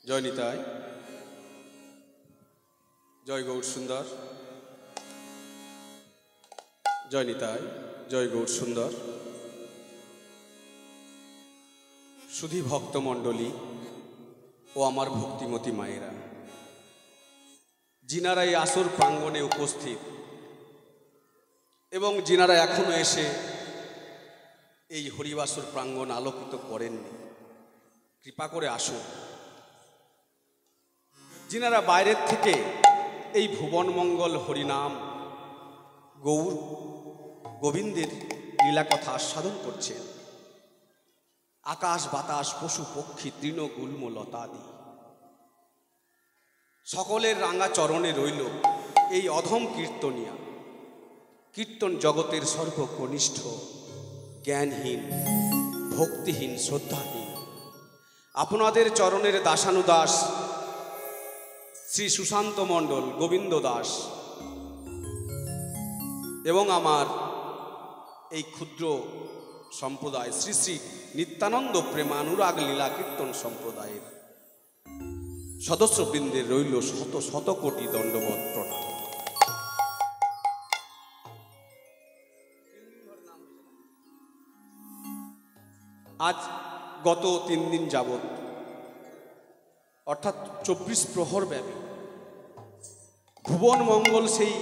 জয় নিতাই, জয় গৌর সুন্দর, জয় নিতাই, জয় গৌর সুন্দর। সুধী ভক্তমণ্ডলী ও আমার ভক্তিমতী মায়েরা, যিনারা এই আসর প্রাঙ্গণে উপস্থিত এবং যিনারা এখনো এসে এই হরিবাসর প্রাঙ্গণ আলোকিত করেননি, কৃপা করে আসুন। যিনারা বাইরের থেকে এই ভুবনমঙ্গল হরিনাম গৌর গোবিন্দের লীলাকথা আস্বাদন করছেন, আকাশ বাতাস পশু পক্ষী তৃণ গুল্ম লতাদি সকলের রাঙা চরণে রইল এই অধম কীর্তনিয়া। কীর্তন জগতের সর্বকনিষ্ঠ, জ্ঞানহীন, ভক্তিহীন, শ্রদ্ধাহীন আপনাদের চরণের দাসানুদাস শ্রী সুশান্ত মণ্ডল, গোবিন্দ দাস এবং আমার এই ক্ষুদ্র সম্প্রদায় শ্রী শ্রী নিত্যানন্দ প্রেমানুরাগ লীলা কীর্তন সম্প্রদায়ের সদস্যবৃন্দের রইল শত শত কোটি দণ্ডবত প্রণাম। আজ গত 3 দিন যাবৎ অর্থাৎ 24 প্রহর ব্যাপী ভুবন মঙ্গল সেই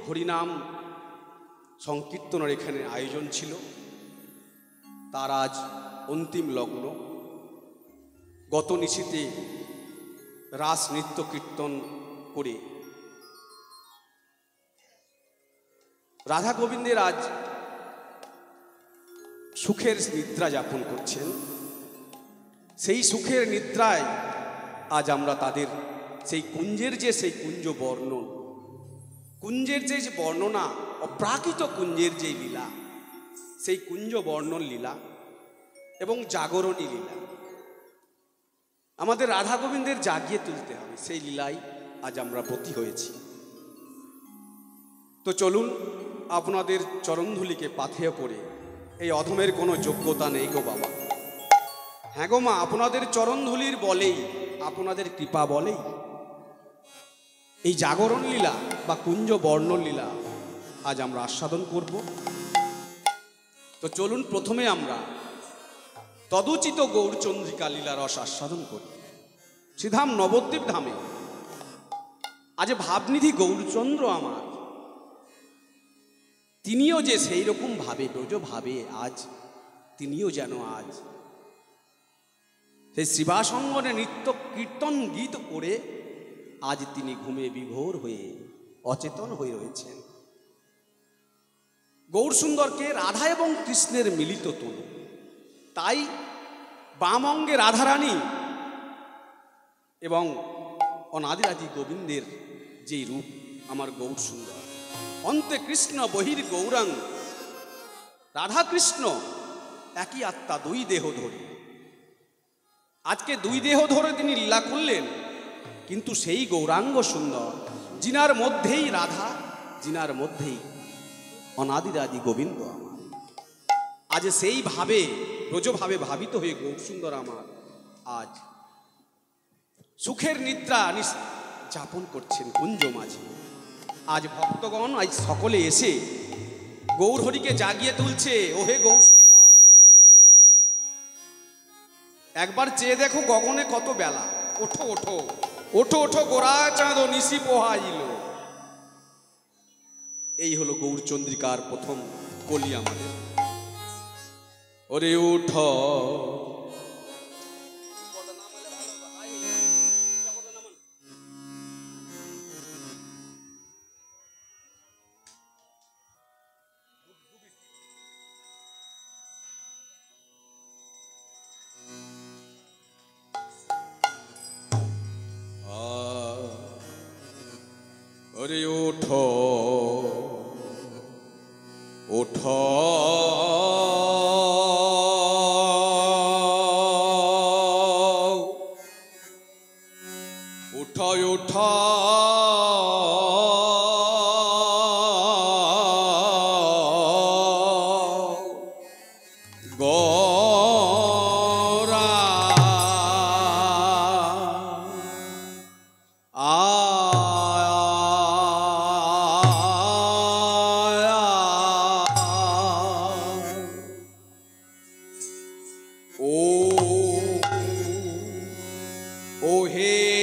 হরিনাম সংকীর্তনের এখানে আয়োজন ছিল। তার আজ অন্তিম লগ্ন। গত নিশীতে রাস নৃত্য কীর্তন করে রাধা গোবিন্দের আজ সুখের নিদ্রা যাপন করছেন। সেই সুখের নিদ্রায় আজ আমরা তাদের সেই কুঞ্জের যে সেই কুঞ্জ বর্ণন, কুঞ্জের যে বর্ণনা, অপ্রাকৃত কুঞ্জের যে লীলা, সেই কুঞ্জ বর্ণন লীলা এবং জাগরণী লীলা আমাদের রাধা গোবিন্দের জাগিয়ে তুলতে হবে। সেই লীলাই আজ আমরা ব্রতী হয়েছি। তো চলুন, আপনাদের চরণধুলিকে পাথেয় করে, এই অধমের কোনো যোগ্যতা নেই গো বাবা, হ্যাঁ গো মা, আপনাদের চরণধুলির বলেই, আপনাদের কৃপা বলেই এই জাগরণ লীলা বা কুঞ্জ বর্ণন লীলা আজ আমরা আস্বাদন করব। তো চলুন, প্রথমে আমরা তদুচিত গৌরচন্দ্রিকা লীলা রস আস্বাদন করি শ্রীধাম নবদ্বীপ ধামে। আজ ভাবনিধি গৌরচন্দ্র আমার, তিনিও যে সেই রকম ভাবে ব্রজ ভাবে আজ তিনিও যেন আজ সেই শিবাসঙ্গনে নৃত্য কীর্তন গীত করে আজ তিনি ঘুমে বিভোর হয়ে অচেতন হয়ে রয়েছেন। গৌর সুন্দরকে রাধা এবং কৃষ্ণের মিলিত তনু, তাই বাম অঙ্গে রাধারানী এবং অনাদিরাদি গোবিন্দের যে রূপ আমার গৌর সুন্দর, অন্তে কৃষ্ণ বহির গৌরাঙ্গ, রাধা কৃষ্ণ একই আত্মা, 2 দেহ ধরে। আজকে 2 দেহ ধরে তিনি লীলা করলেন, কিন্তু সেই গৌরাঙ্গ সুন্দর যিনার মধ্যেই রাধা, যিনার মধ্যেই অনাদিরাদি গোবিন্দ আমার, আজ সেই ভাবে ব্রজভাবে ভাবিত হয়ে গৌর সুন্দর আমার আজ সুখের নিদ্রা যাপন করছেন কুঞ্জ মাঝে। আজ ভক্তগণ আজ সকলে এসে গৌর হরিকে জাগিয়ে তুলছে। ওহে গৌর সুন্দর, একবার চেয়ে দেখো গগনে কত বেলা, ওঠো ওঠো ওঠো ওঠো, গোরা চাঁদ নিশি পোহাইল। এই হলো গৌরচন্দ্রিকার প্রথম কলি আমাদের। ওরে উঠ, ওরে ওঠো ওঠো, উঠো উঠো, গোরা ও ও হে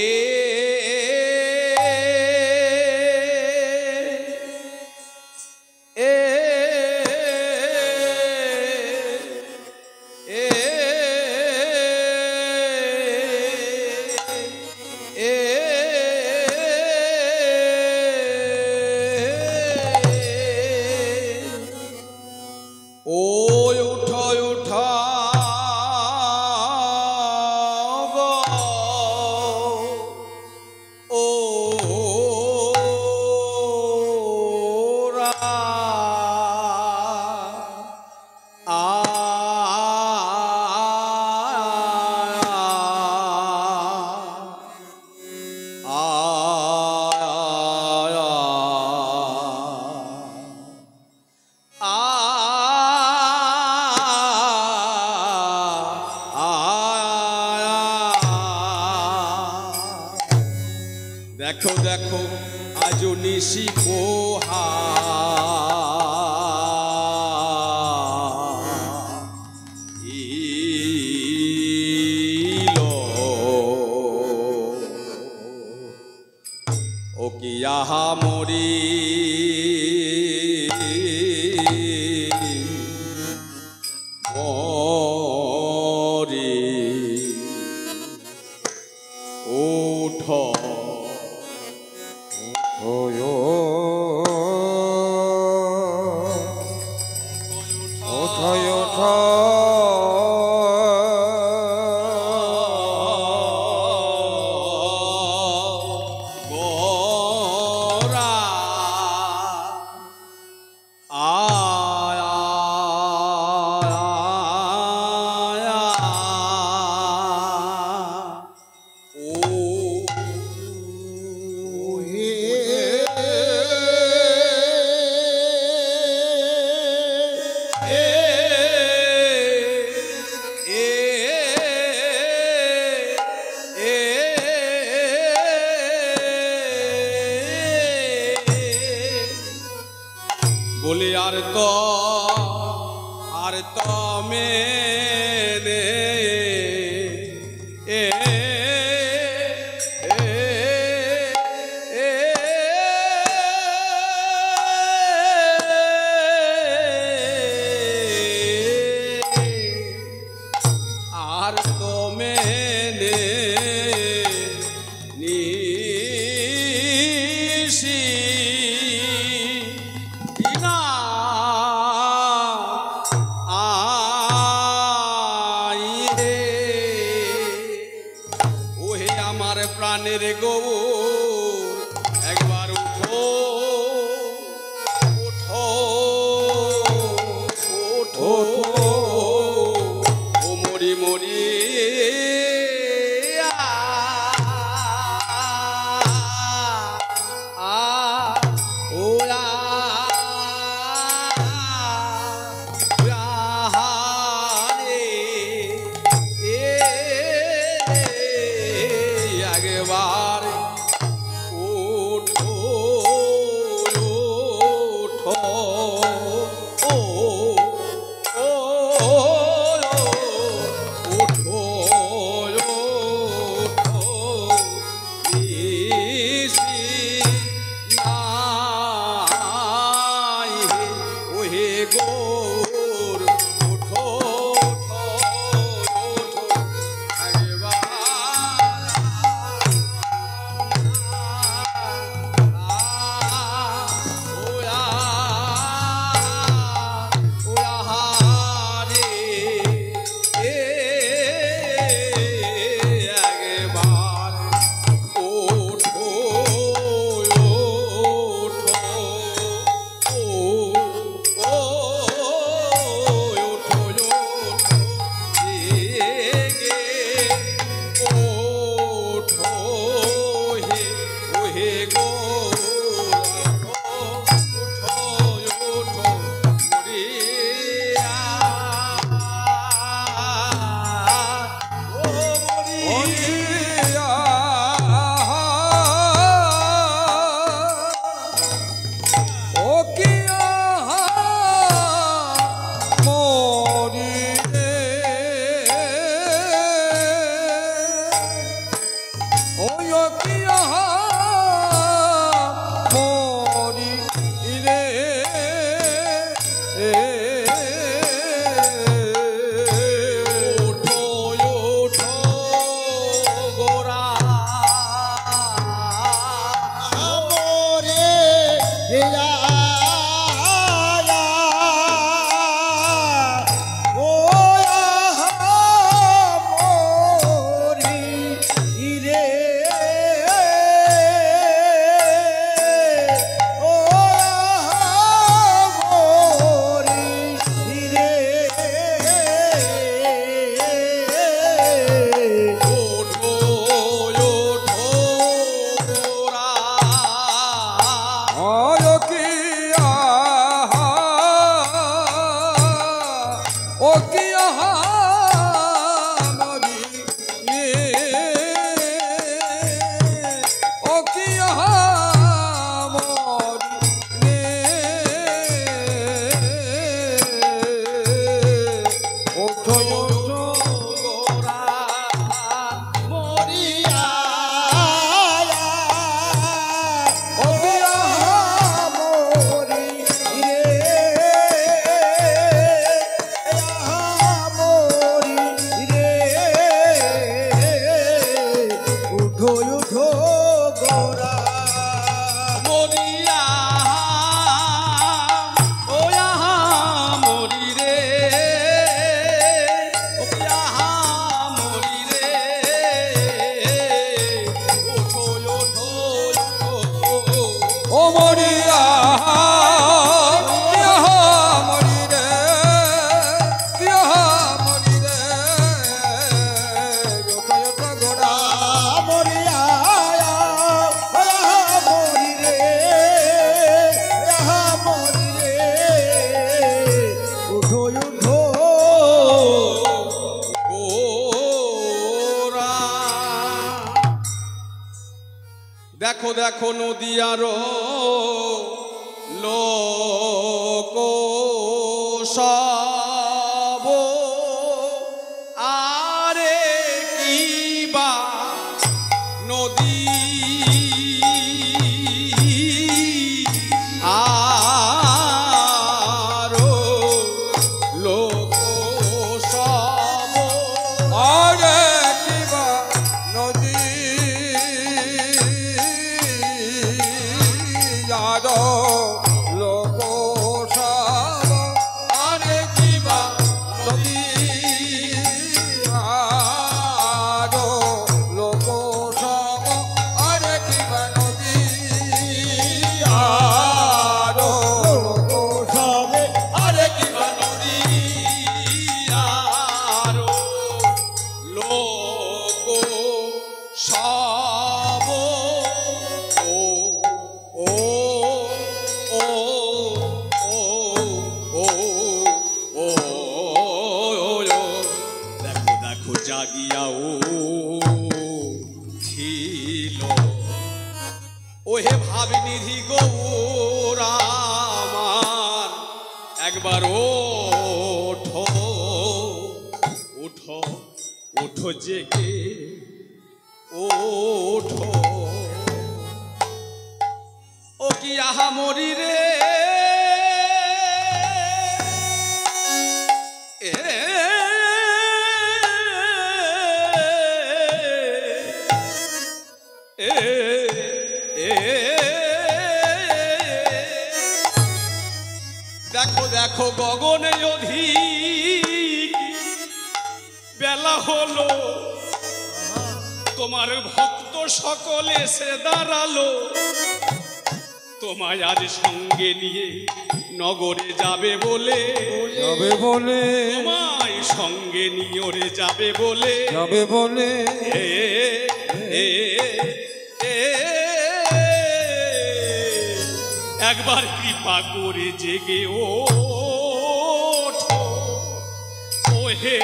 দেখো দেখো আজ নিশি পোহা ও কি আহা মরি মরি ওঠো বলে আর তো মেনে আর তো মেনে নিশি প্রাণের গৌর একবার উঠো উঠো উঠো ও মরি মরি ও দেখো দেখো নদিয়ার লোক সব আরে কিবা নদী আরো লোক সব আরে কিবা নদী লোক সব আরে কিবা নদী আরো লোক সব আরে কিবা নদী আরো লোক সব আরে কিবা নদী আরো লোক সব জাগিয়া উঠিল ওহে ভাবনিধি গৌর আমার একবার ওঠো উঠো উঠো জেগে ওঠো ও কি আহা মরি রে দেখো দেখো গগনে অধিক বেলা হলো তোমার ভক্ত সকলে এসে দাঁড়ালো তোমায় আজ সঙ্গে নিয়ে নগরে যাবে বলে তোমায় সঙ্গে নিয়ে ওরে যাবে বলে একবার কৃপা করে জেগে ওঠো ওহে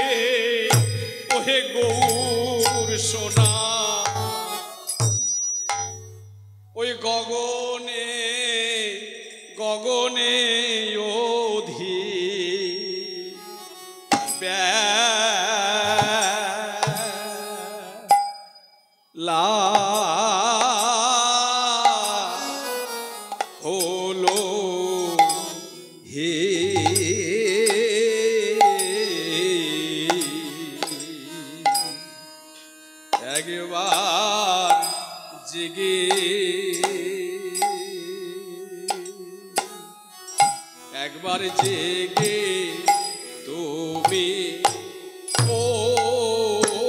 ওহে গৌর সোনা ওই গগনে গগনে অধি বেলা হলো হে একবার জেগে একবার জেগে তুমি ওঠো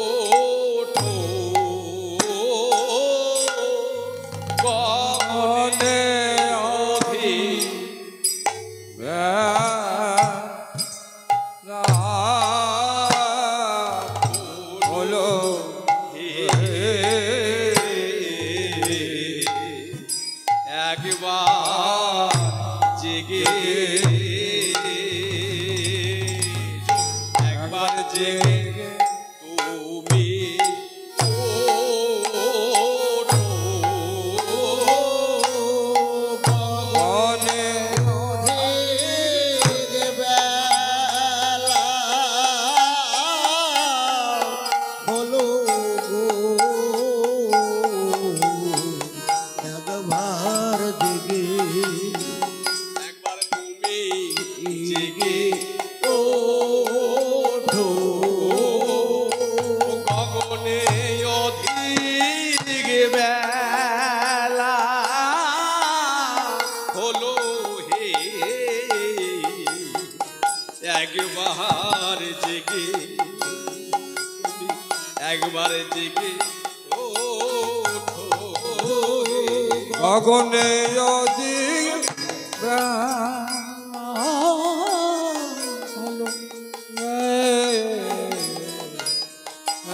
গগনে অধি হলো একবার জেগে একবার জেগে তুমি ওঠো গগনে অধিক বেলা হলো গো একবার জেগে একবার তুমি জেগে ওঠো গগনে অধিক বেলা হলো হে একবার জেগে একবার জেগে ওঠো গগনে অধিক হলো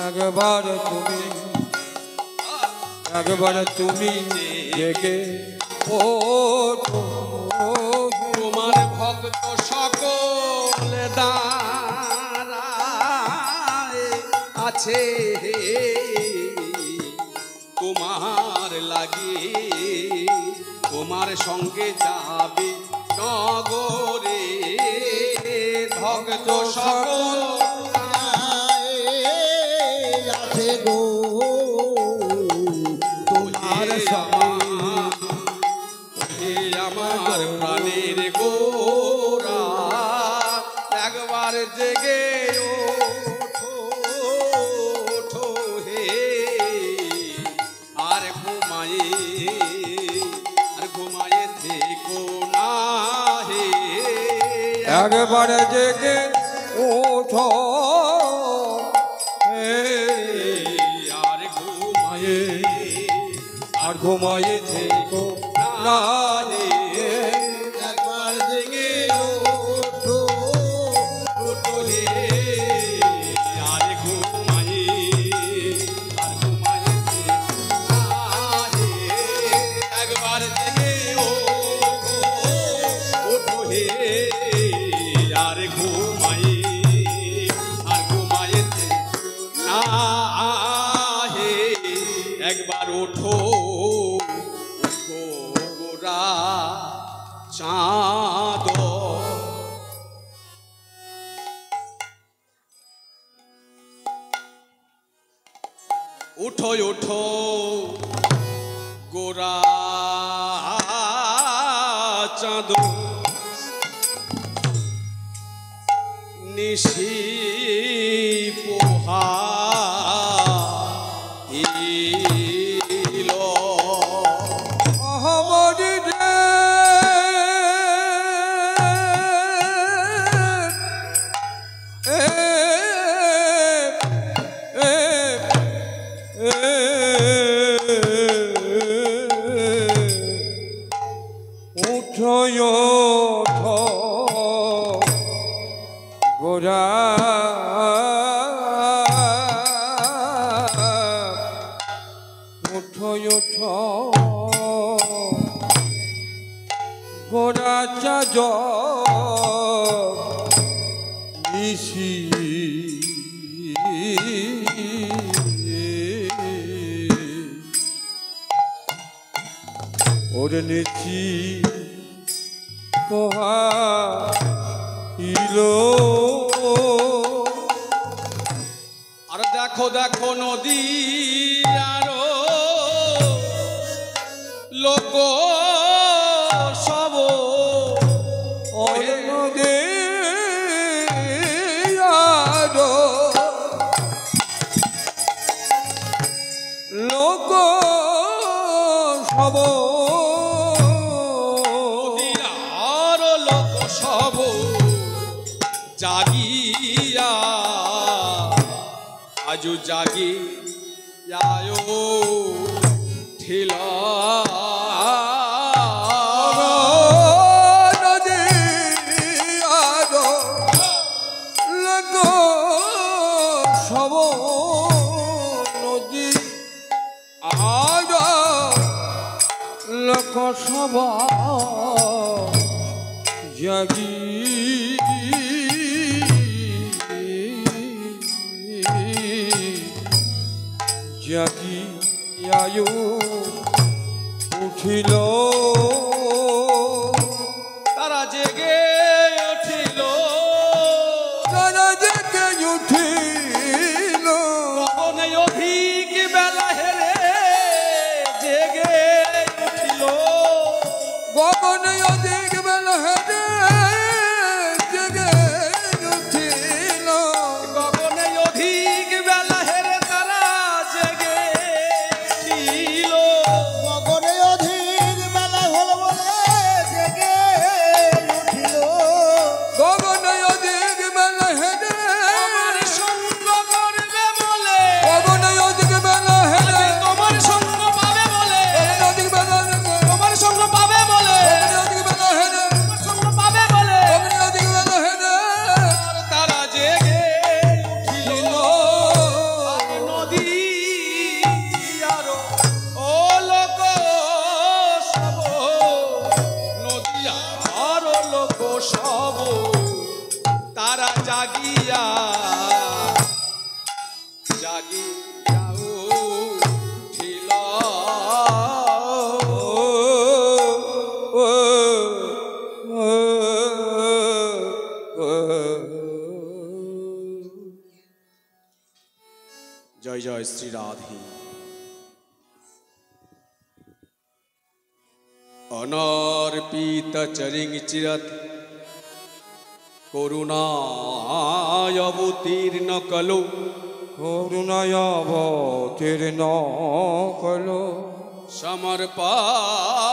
একবার তুমি একবার তুমি জেগে ওঠো তোমার ভক্ত সকল দাঁড়ায় আছে তোমার লাগে তোমার সঙ্গে যাবে নগরে ভক্ত সকল আছে গো তোমার হে আমার প্রাণের গোরা একবার জেগে ওঠো ওঠো হে আর ঘুমায়ে থেকো না হে একবার জেগে ওঠো আর ঘুমায়ে থেকো না হে একবার জেগে ওঠো ওঠো হে আর ঘুমায়ে থেকো না হে একবার জেগে ওঠো হে আর ঘুমায়ে থেকো না হে একবার ওঠো ওঠো গোরা চাঁদ উঠো উঠো গোরা চাঁদ নিশি পোহা আমার উঠয় গোরা উঠয় গোরা চাঁদ নিশি ওরে নেছি পোহা ইলো আর দেখো দেখো নদী আরো লোক সব ওরে নদী আরো লোক সব আর লোক সব জাগিয়া আজু জাগি আয়ো ঠিলা নদী আরো লোক সব নদী আরো লোক সব জাগি জাগিয়ায়ু উঠিল তারা জেগে উঠিল তারা জেগে উঠিল গগনে অধিক বেলা হেরে জেগে উঠিল গগনে অধিক বেলা হেরে জেগে উঠিল গগনে অধিক বেলা হেরে তারা জেগে উঠিল গগনে অধিক বেলা হলো বলে জেগে উঠিল গগনে অধিক বেলা হেরে আমার সঙ্গ করবে বলে গগনে অধিক বেলা হেরে তোমার সঙ্গ পাবে বলে অধিক বেলা হেরে তোমার সঙ্গ পাবে বলে অধিক বেলা হেরে তোমার সঙ্গ পাবে বলে অধিক বেলা হেরে আর তারা জেগে উঠিল আর নদী আরো ও লোক সব নদী আরো লোক সব তারা জাগিয়া জাগিয়া উঠিল জয় জয় শ্রী রাধে অনর্পিত চরিং চিরত করুণায় অবতীর্ণ কলো করুণায় অবতীর্ণ কলো সমর্পায়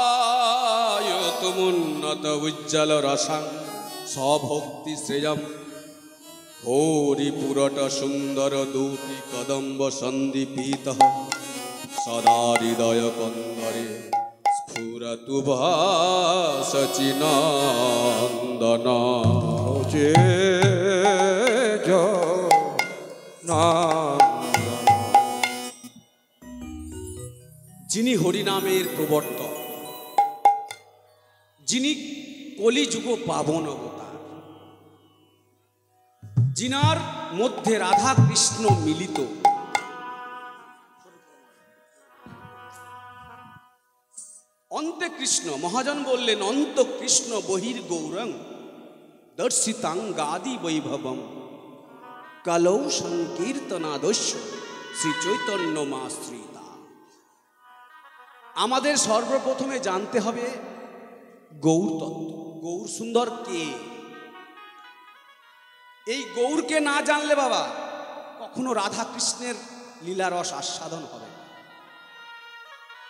তুমুন্নত উজ্জ্বল রসাং স্বভক্তি শ্রেয়ম হরিপুরট সুন্দর দূতি কদম্ব সন্দীপিত সদা হৃদয় কন্দরে স্ফুরতু ভাসচিনন্দন যে যিনি হরিনামের প্রবর্তক, যিনি কলিযুগ পাবন অবতার, যিনার মধ্যে রাধা কৃষ্ণ মিলিত, অন্তে কৃষ্ণ মহাজন বললেন অন্ত কৃষ্ণ বহির গৌরং দর্শিতাঙ্গাদি বৈভবম কালৌ সংকীর্তনাদস্য শ্রী চৈতন্য মাশ্রিতা। আমাদের সর্বপ্রথমে জানতে হবে গৌর তত্ত্ব। গৌর সুন্দর কে? এই গৌরকে না জানলে বাবা কখনো রাধা কৃষ্ণের লীলারস আস্বাদন হবে না।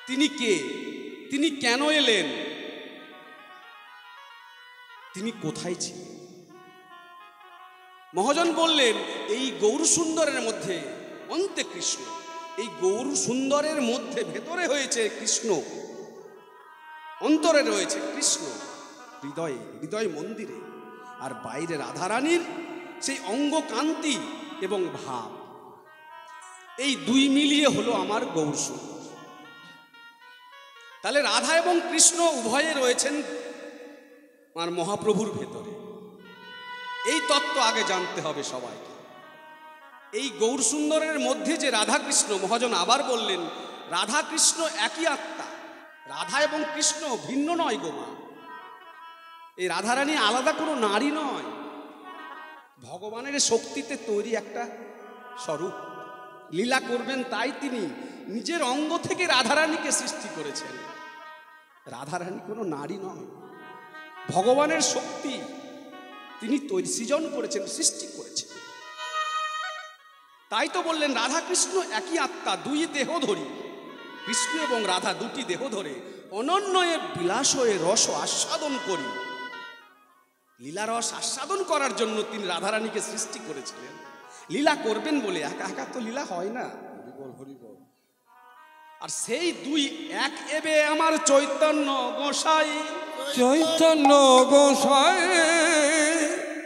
তিনি কে? তিনি কেন এলেন? তিনি কোথায় ছিলেন? মহাজন বললেন এই গৌর সুন্দরের মধ্যে অন্তে কৃষ্ণ, এই গৌর সুন্দরের মধ্যে ভেতরে হয়েছে কৃষ্ণ, অন্তরে রয়েছে কৃষ্ণ, হৃদয়ে হৃদয় মন্দিরে, আর বাইরে রাধারানীর সেই অঙ্গ কান্তি এবং ভাব, এই দুই মিলিয়ে হলো আমার গৌর সুন্দর। তাহলে রাধা এবং কৃষ্ণ উভয়ে রয়েছেন আমার মহাপ্রভুর ভেতরে। এই তত্ত্ব আগে জানতে হবে সবাইকে। এই গৌর সুন্দরের মধ্যে যে রাধা কৃষ্ণ, মহাজন আবার বললেন রাধা কৃষ্ণ একই আত্মা, রাধা এবং কৃষ্ণ ভিন্ন নয় গো মা। এই রাধারানী আলাদা কোনো নারী নয়, ভগবানের শক্তিতে তৈরি একটা স্বরূপ। লীলা করবেন তাই তিনি নিজের অঙ্গ থেকে রাধারানীকে সৃষ্টি করেছেন। রাধারানী কোনো নারী নয়, ভগবানের শক্তি তিনি তৈরি সৃজন করেছেন, সৃষ্টি করেছেন। তাই তো বললেন রাধা কৃষ্ণ একই আত্মা, দুই দেহ ধরি। কৃষ্ণ এবং রাধা দুটি দেহ ধরে অনন্যয়ে বিলাসয়ে রস আস্বাদন করি। লীলারস আস্বাদন করার জন্য তিনি রাধারানীকে সৃষ্টি করেছিলেন। লীলা করবেন বলে, একা একা তো লীলা হয় না। আর সেই দুই এক এবে আমার চৈতন্য গোসাই, চৈতন্য গোসাই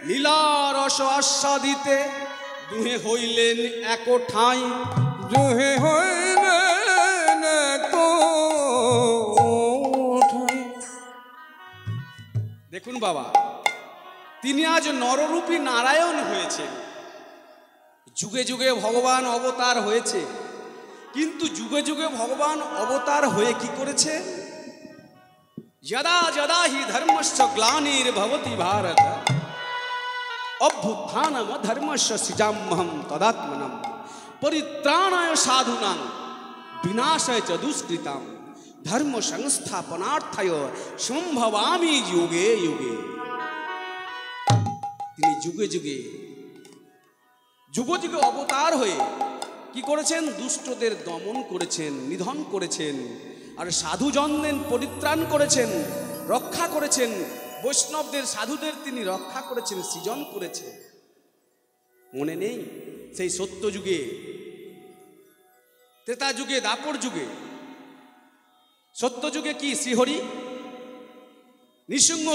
লীলারস আস্বাদিতে দুহে হইলেন এক ঠাঁই। দুহে হইলেন তো দেখুন বাবা, তিনি আজ নররূপী নারায়ণ হয়েছে, যুগে যুগে ভগবান অবতার হয়েছে, কিন্তু যুগে যুগে ভগবান অবতার হয়ে কি করেছে? যদা যদা হি ধর্মস্য গ্লানির্ভবতি ভারত অভ্যুত্থানম ধর্মস্য সৃজাম্যহম তদাত্মনম পরিত্রাণায় সাধুনাং বিনাশায় চ দুষ্কৃতাম ধর্ম সংস্থাপনার্থায় সম্ভবামি যুগে যুগে। তিনি যুগে যুগে যুগে অবতার হয়ে কি করেছেন? দুষ্টদের দমন করেছেন, নিধন করেছেন, আর সাধুজনদের পরিত্রাণ করেছেন, রক্ষা করেছেন। বৈষ্ণবদের সাধুদের তিনি রক্ষা করেছেন, সৃজন করেছেন। মনে নেই সেই সত্য যুগে, ত্রেতা যুগে, দাপর যুগে? সত্য যুগে কি শ্রীহরি নৃসিংহ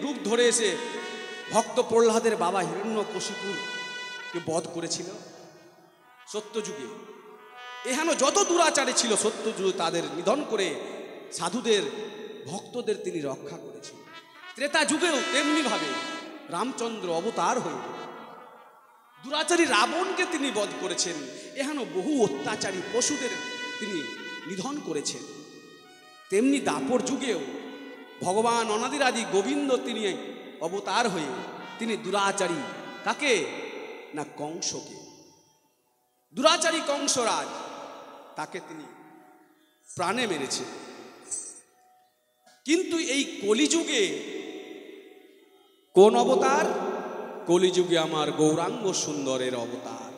রূপ ধরে এসে ভক্ত প্রহ্লাদের বাবা হিরণ্যকশিপুরকে বধ করেছিল। সত্য যুগে এহেন যত দুরাচারী ছিল সত্য যুগে তাদের নিধন করে সাধুদের ভক্তদের তিনি রক্ষা করেছেন। ত্রেতা যুগেও তেমনি ভাবে রামচন্দ্র অবতার হয়ে দুরাচারী রাবণকে তিনি বধ করেছেন। এহেন বহু অত্যাচারী পশুদের তিনি নিধন করেছেন। তেমনি দাপর যুগেও ভগবান অনাদিরাদি গোবিন্দ তিনি অবতার হয়ে তিনি দুরাচারী কাকে না কংসকে, দুরাচারী কংসরাজ তাকে তিনি প্রাণে মেরেছেন। কিন্তু এই কলিযুগে কোন অবতার? কলিযুগে আমার গৌরাঙ্গ সুন্দরের অবতার,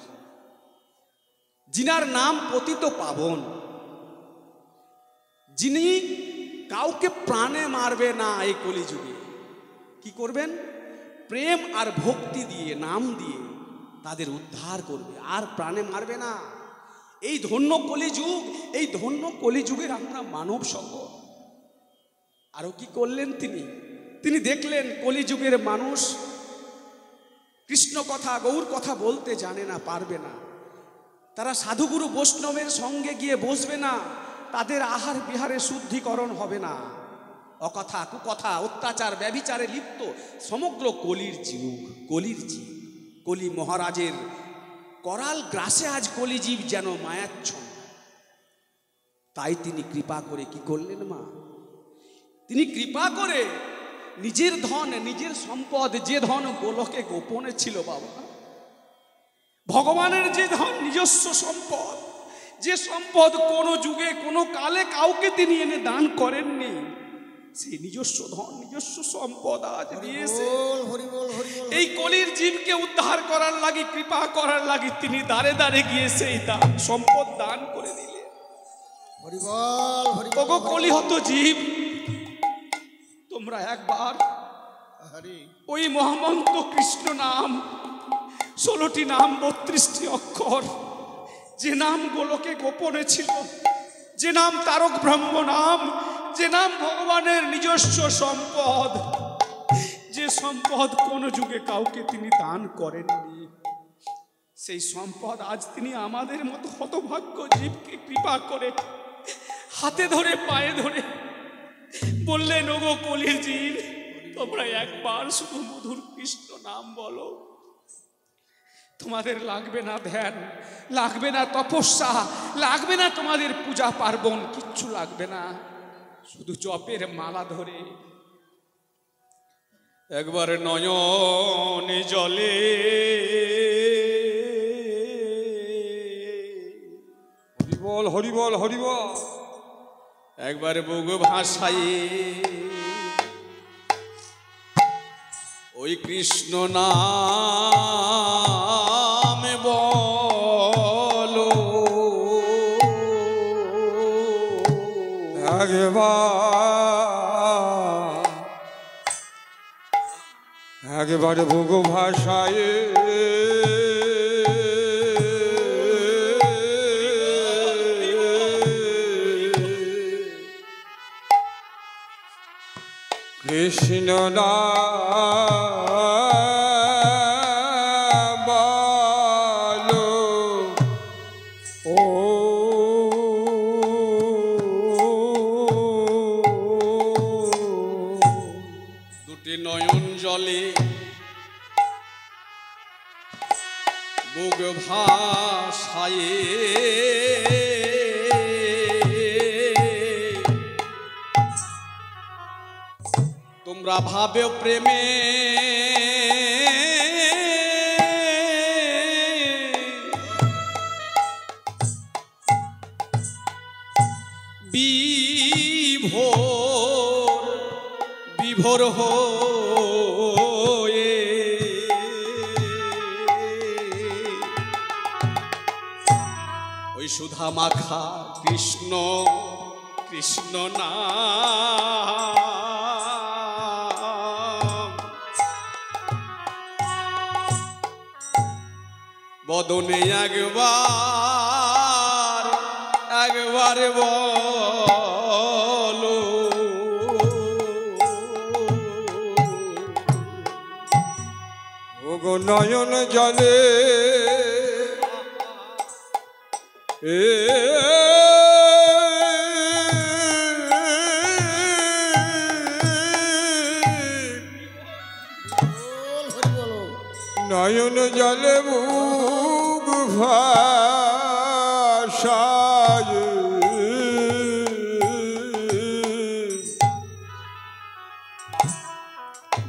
যিনার নাম পতিত পাবন, যিনি কাউকে প্রাণে মারবে না। এই কলিযুগে কি করবেন? প্রেম আর ভক্তি দিয়ে, নাম দিয়ে তাদের উদ্ধার করবে, আর প্রাণে মারবে না। এই ধন্য কলিযুগ, এই ধন্য কলিযুগের আমরা মানব সকল। আরো কি করলেন তিনি দেখলেন কলিযুগের মানুষ কৃষ্ণ কথা, গৌর কথা বলতে জানে না, পারবে না। তারা সাধুগুরু বৈষ্ণবের সঙ্গে গিয়ে বসবে না, তাদের আহার বিহারে শুদ্ধিকরণ হবে না। অকথা, কুকথা, অত্যাচার, ব্যভিচারে লিপ্ত সমগ্র কলির যুগ, কলির জীব। কলি মহারাজের করাল গ্রাসে আজ কলিজীব যেন মায়াচ্ছন্ন। তাই তিনি কৃপা করে কি করলেন মা? তিনি কৃপা করে নিজের ধন, নিজের সম্পদ, যে ধন গোলকে গোপনে ছিল বাবা, ভগবানের যে ধন, নিজস্ব সম্পদ, যে সম্পদ কোনো যুগে কোনো কালে কাউকে তিনি এনে দান করেননি, সেই নিজস্ব ধন, নিজস্ব সম্পদ আজ দিয়েছে এই কলির জীবকে উদ্ধার করার লাগি, কৃপা করার লাগি তিনি দাঁড়ে দাঁড়ে গিয়ে সেই দান সম্পদ দান করে দিলেন। ওগো কলিহত জীব, তোমরা একবার ওই মহামন্ত্র কৃষ্ণ নাম, 16টি নাম, 32টি অক্ষর, যে নাম গোলকে গোপনে ছিল, যে নাম তারক ব্রহ্ম নাম, যে নাম ভগবানের নিজস্ব সম্পদ, যে সম্পদ কোন যুগে কাউকে তিনি দান করেননি, সেই সম্পদ আজ তিনি আমাদের মতো হতভাগ্য জীবকে কৃপা করে হাতে ধরে, পায়ে ধরে বললেন, ওগো কলির জীব, তোমরা একবার শুধু মধুর কৃষ্ণ নাম বলো। তোমাদের লাগবে না ধ্যান, লাগবে না তপস্যা, লাগবে না তোমাদের পূজা পার্বণ, কিচ্ছু লাগবে না। শুধু জপের মালা ধরে একবার নয়নে জলে হরিবল হরিবল হরিবল, একবার বুক ভাসায় ওই কৃষ্ণ নাম বলো। একবার ভোগ ভাষায় কৃষ্ণ নাম বলো। ও দুটি নয়ন জলে মুখ ভাষায়ে তোমরা ভাবে প্রেমে বিভোর বিভোর হয়ে ওই সুধা মাখা কৃষ্ণ কৃষ্ণ নাম বদনে একবার একবার বলো ওগো নয়ন জলে নয়ন জলে মুখ ভাষায়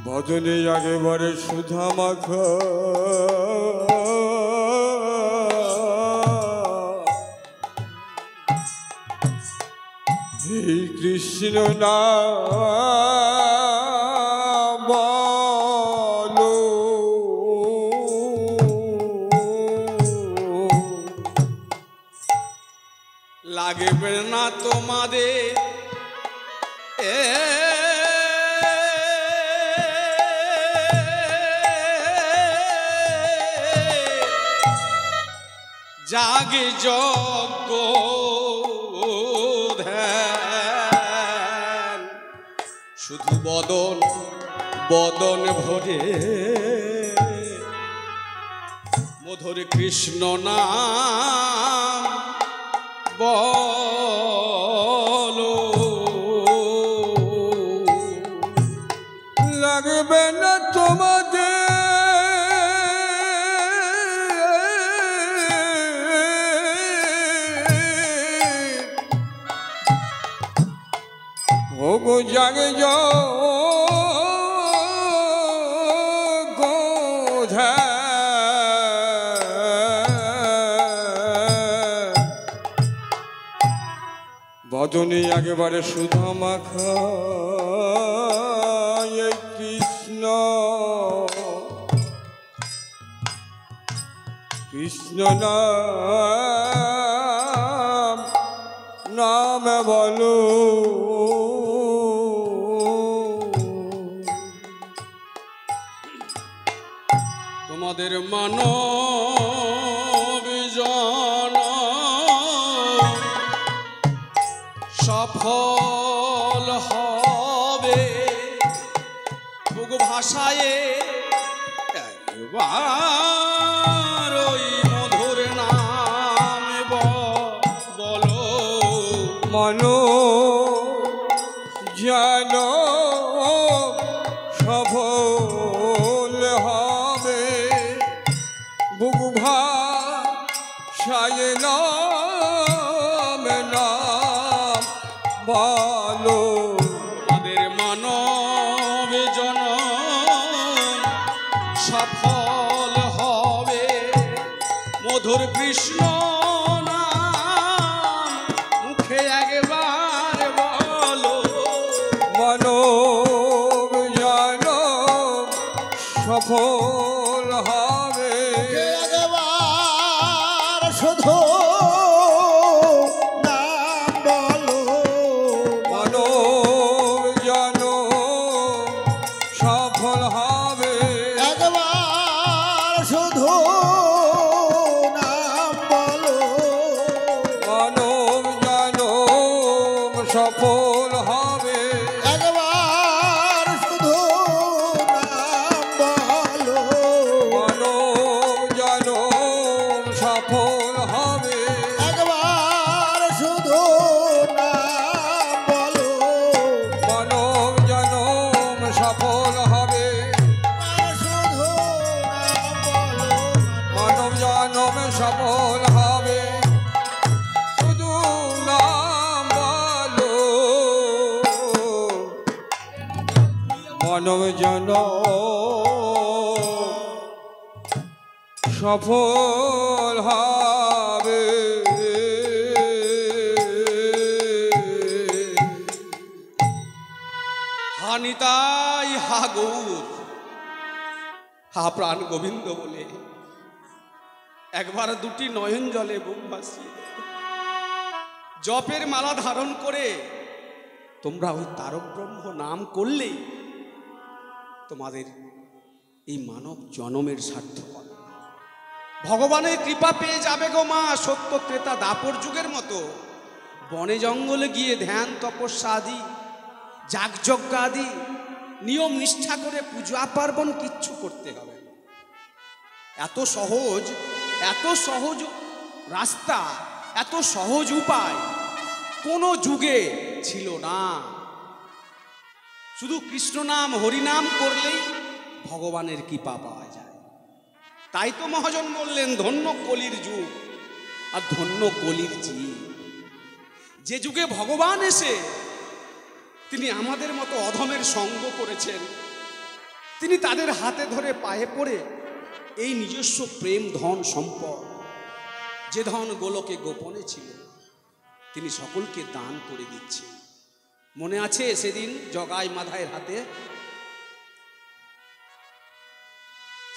ভজনে একেবারে সুধা মাখা হে কৃষ্ণ নাম বলো লাগবে না তোমাদের জাগে যজ্ঞ ধ্যান শুধু বদন বদন ভরে মধুর কৃষ্ণ নাম বলো লাগবে না তোমাদের ওগো জাগে বদনে একেবারে সুধা মাখা এই কৃষ্ণ কৃষ্ণ নাম নাম বলো তোমাদের মানব জন সফল হবে বুক ভাষায় একবার ওই মধুর নাম বলো মনো যেন সফল হবে বুক ভাষায় নাম নাম বলো আমাদের মানব জন সফল হবে মধুর কৃষ্ণ নাম মুখে একবার বলো মানব যেন সফল হবে একবার শুধু নাম বলো মানব যেন সফল হবে একবার শুধু নাম বলো মানব যেন সফল হবে একবার শুধু নাম বলো মানব যেন সফল হবে একবার শুধু নাম বলো মানব যেন সফল হবে শুধু নাম বলো মানব যেন জনম সফল হবে শুধু নাম বলো মানব জনম সফল হবে হা নিতাই হা গৌর হা প্রাণ গোবিন্দ বলে একবার দুটি নয়ন জলে বুক ভাসিয়ে জপের মালা ধারণ করে তোমরা ওই তারক ব্রহ্ম নাম করলেই তোমাদের এই মানব জনমের সার্থকতা ভগবানের কৃপা পেয়ে যাবে গো মা। সত্য ত্রেতা দাপর যুগের মতো বনে জঙ্গলে গিয়ে ধ্যান তপস্যা আদি যাগযজ্ঞ আদি নিয়ম নিষ্ঠা করে পূজা পার্বণ কিচ্ছু করতে হবে না। এত সহজ রাস্তা, এত সহজ উপায় কোনো যুগে ছিল না। শুধু কৃষ্ণ নাম হরিনাম করলেই ভগবানের কৃপা পাওয়া যায়। তাই তো মহাজন বললেন ধন্য কলির যুগ আর ধন্য কলির জীব। যে যুগে ভগবান এসে তিনি আমাদের মতো অধমের সঙ্গ করেছেন, তিনি তাদের হাতে ধরে পায়ে পড়ে এই নিজস্ব প্রেম ধন সম্পদ, যে ধন গোলকে গোপনে ছিল, তিনি সকলকে দান করে দিচ্ছেন। মনে আছে সেদিন জগাই মাধায়ের হাতে,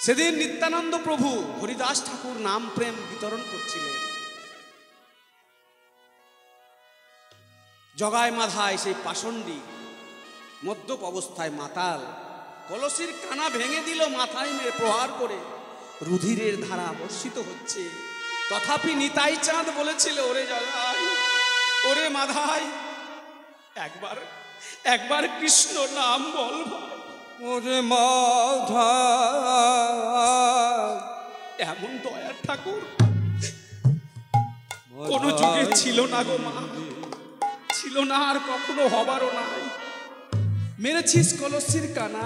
সেদিন নিত্যানন্দ প্রভু হরিদাস ঠাকুর নাম প্রেম বিতরণ করছিলেন। জগায় মাধায় সেই পাষণ্ডী মদ্যপ অবস্থায় মাতাল কলসির কানা ভেঙে দিল মাথায় মেরে প্রহার করে। রুধিরের ধারা বর্ষিত হচ্ছে, তথাপি নিতাই চাঁদ বলেছিল, ওরে জগাই, ওরে মাধাই, একবার কৃষ্ণ নাম বল ভাই। ওরে মাধা এমন দয়ার ঠাকুর কোন যুগে ছিল না গো মা, ছিল না আর কখনো হবারও নাই। মেরেছিস কলসির কানা,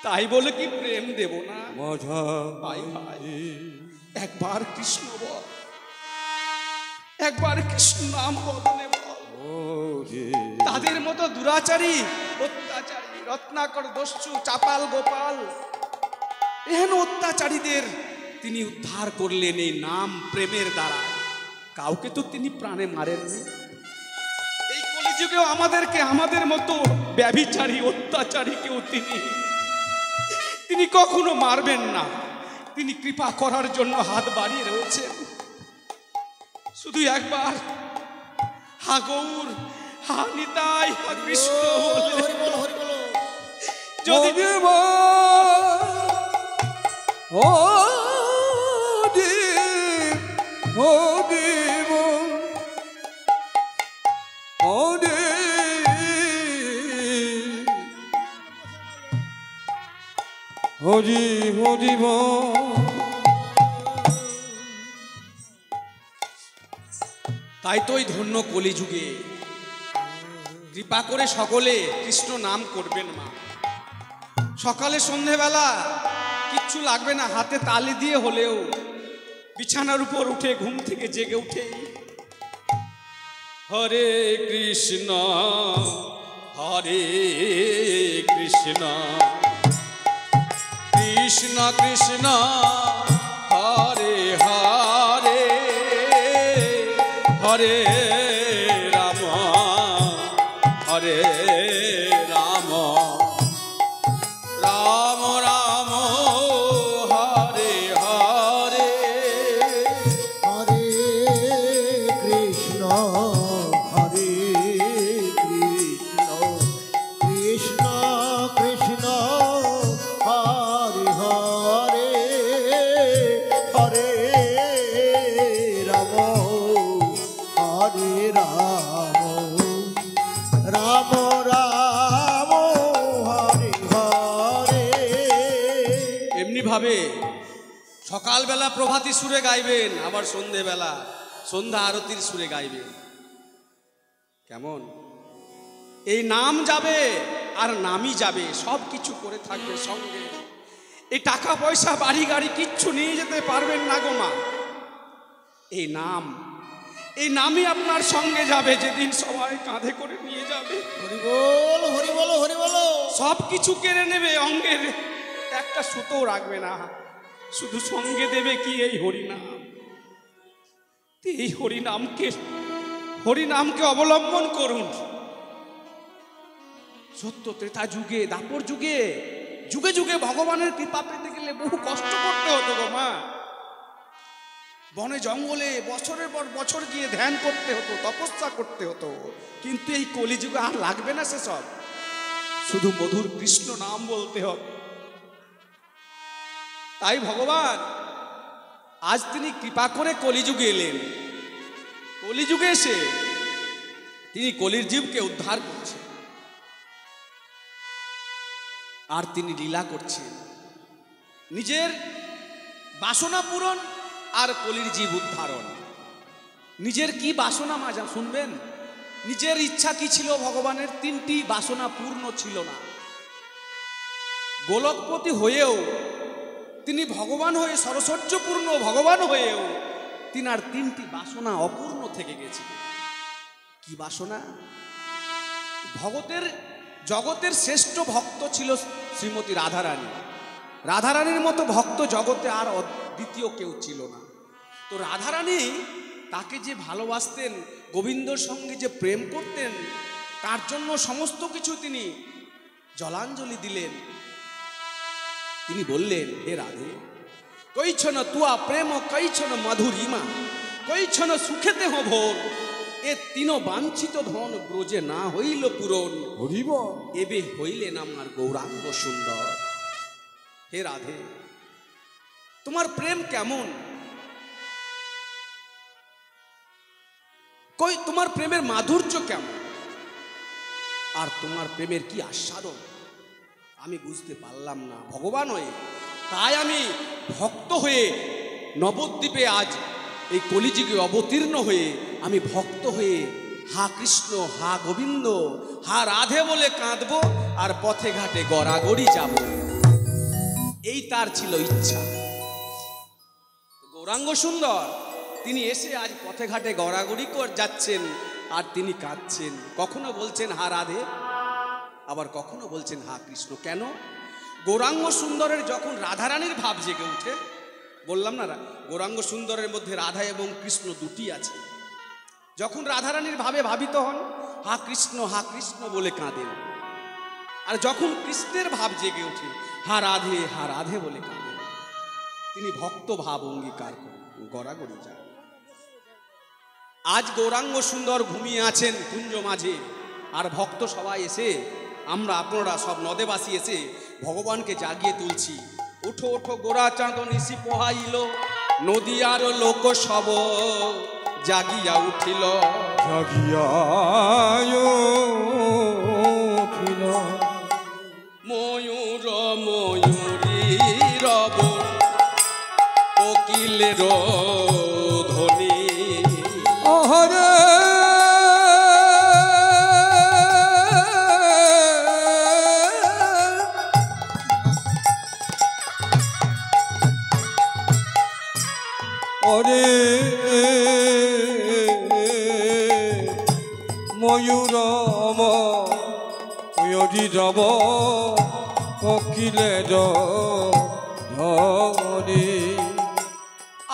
তাই বলে কি প্রেম দেব না? মাধা ভাই ভাই একবার কৃষ্ণ বল, একবার কৃষ্ণ নাম বদলে বল। তাদের মতো দুরাচারী অত্যাচারী রত্নাকর দস্যু চাপাল গোপাল এহেন অত্যাচারীদের তিনি উদ্ধার করলেন এই নাম প্রেমের দ্বারা। কাউকে তো তিনি প্রাণে মারেননি। এই কলিযুগেও আমাদেরকে আমাদের মতো ব্যভিচারী অত্যাচারীকেও তিনি কখনো মারবেন না। তিনি কৃপা করার জন্য হাত বাড়িয়ে রয়েছেন। শুধু একবার হা গৌর, হা নিতাই, হা কৃষ্ণ বলে যদি হরি হরি তাই তো এই ধন্য কলিযুগে কৃপা করে সকলে কৃষ্ণ নাম করবেন মা। সকালে সন্ধেবেলা কিচ্ছু লাগবে না, হাতে তালি দিয়ে হলেও বিছানার উপর উঠে ঘুম থেকে জেগে উঠে হরে কৃষ্ণ হরে কৃষ্ণ কৃষ্ণ কৃষ্ণ হরে হরে হরে রাম হরে রাম রাম রাম হরে হরে হরে কৃষ্ণ কৃষ্ণ কৃষ্ণ হরে হরে হরে রাম রাম রাম হরে হরে। এমনি ভাবে সকালবেলা প্রভাতী সুরে গাইবেন, আবার সন্ধেবেলা সন্ধ্যা আরতির সুরে গাইবেন। কেমন এই নাম যাবে আর নামই যাবে, সব কিছু করে থাকবে সঙ্গে। এই টাকা পয়সা বাড়ি গাড়ি কিচ্ছু নিয়ে যেতে পারবেন না গো মা। এই নামই আপনার সঙ্গে যাবে যেদিন সবাই কাঁধে করে নিয়ে যাবে। হরি বল, হরি বল, হরি বল। সব কিছু কেড়ে নেবে, অঙ্গের একটা সুতো রাখবে না, শুধু সঙ্গে দেবে কি এই হরিনাম। এই হরিনামকে অবলম্বন করুন। সত্য ত্রেতা যুগে, দাপর যুগে, যুগে যুগে ভগবানের কৃপা পেতে গেলে বহু কষ্ট করতে হতো গো মা। বনে জঙ্গলে বছরের পর বছর গিয়ে ধ্যান করতে হতো, তপস্যা করতে হতো। কিন্তু এই কলিযুগে আর লাগবে না সেসব, শুধু মধুর কৃষ্ণ নাম বলতে হবে। তাই ভগবান আজ তিনি কৃপা করে কলিযুগে এলেন। কলিযুগে এসে তিনি কলির জীবকে উদ্ধার করছেন, আর তিনি লীলা করছেন নিজের বাসনা পূরণ আর কলির জীব উদ্ধারণ। নিজের কি বাসনা মাজা শুনবেন? নিজের ইচ্ছা কি ছিল ভগবানের? 3টি বাসনা পূর্ণ ছিল না। গোলকপতি হয়েও তিনি ভগবান হয়ে, সরস্বর্যপূর্ণ ভগবান হয়েও তিনার 3টি বাসনা অপূর্ণ থেকে গেছে। কি বাসনা? জগতের শ্রেষ্ঠ ভক্ত ছিল শ্রীমতী রাধারানী। রাধারানীর মতো ভক্ত জগতে আর দ্বিতীয় কেউ ছিল না। তো রাধারানী তাকে যে ভালোবাসতেন, গোবিন্দর সঙ্গে যে প্রেম করতেন, তার জন্য সমস্ত কিছু তিনি জলাঞ্জলি দিলেন। তিনি বললেন, হে রাধে, কৈছন তুয়া প্রেম কৈছন মধুরিমা, কৈছন সুখেতে হো ভোর, এ তিন বাঞ্ছিত ধন ব্রজে না হইল পূরণ, হরিব এবে হইলেন আমার গৌরাঙ্গ সুন্দর। হে রাধে, তোমার প্রেম কেমন? তোমার প্রেমের মাধুর্য কেমন? আর তোমার প্রেমের কি আস্বাদন আমি বুঝতে পারলাম না ভগবান হয়ে। তাই আমি ভক্ত হয়ে নবদ্বীপে আজ এই কলিযুগে অবতীর্ণ হয়ে আমি ভক্ত হয়ে হা কৃষ্ণ, হা গোবিন্দ, হা রাধে বলে কাঁদবো, আর পথে ঘাটে গড়াগড়ি যাব। এই তার ছিল ইচ্ছা। গৌরাঙ্গ সুন্দর তিনি এসে আজ পথে ঘাটে গড়াগড়ি করে যাচ্ছেন, আর তিনি কাঁদছেন। কখনো বলছেন হা রাধে, আবার কখনো বলছেন হা কৃষ্ণ। কেন? গৌরাঙ্গ সুন্দরের যখন রাধারানীর ভাব জেগে উঠে, বললাম না গৌরাঙ্গ সুন্দরের মধ্যে রাধা এবং কৃষ্ণ দুটি আছে। যখন রাধারানীর ভাবে ভাবিত হন, হা কৃষ্ণ বলে কাঁদেন। আর যখন কৃষ্ণের ভাব জেগে ওঠে, হা রাধে বলে কাঁদেন। তিনি ভক্ত ভাব অঙ্গীকার করেন, গড়াগড়ি যান। আজ গৌরাঙ্গ সুন্দর ঘুমিয়ে আছেন কুঞ্জ মাঝে, আর ভক্ত সবাই এসে, আমরা আপনারা সব নদেবাসী এসে ভগবানকে জাগিয়ে তুলছি। ওঠো ওঠো গোরা চাঁদ নিশি পোহাইল, নদীয়ার লোক সব জাগিয়া উঠিল, জাগিয়া উঠিল। ময়ূর ময়ূরী রব কোকিলের ধ্বনি, হরে ওরে ময়ূর ময়ূরী রব কোকিলের ধ্বনি।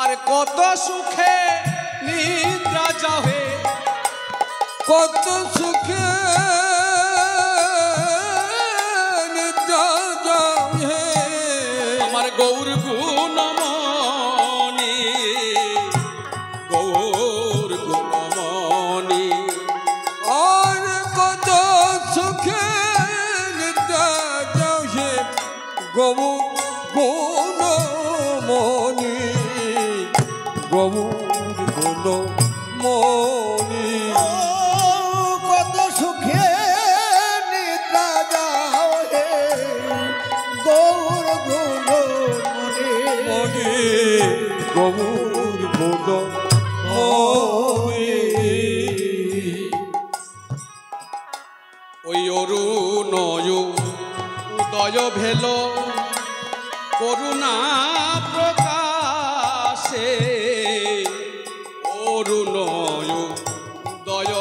আর কত সুখে নিদ্রা যাহে, কত সুখে নিদ্রা যাহে, আমার গৌর গুণমণি, গৌর গুণমণি। আর কত সুখে নিদ্রা যাহে, গৌর গুণমণি, গৌর গুণমণি। কত সুখে নিদ্রা যাও হে গৌর গুণমণি, মণি গৌর গুণমণি। ওই অরুণয় উদয় ভেল করুণা প্রকাশে, অরুণয় দয়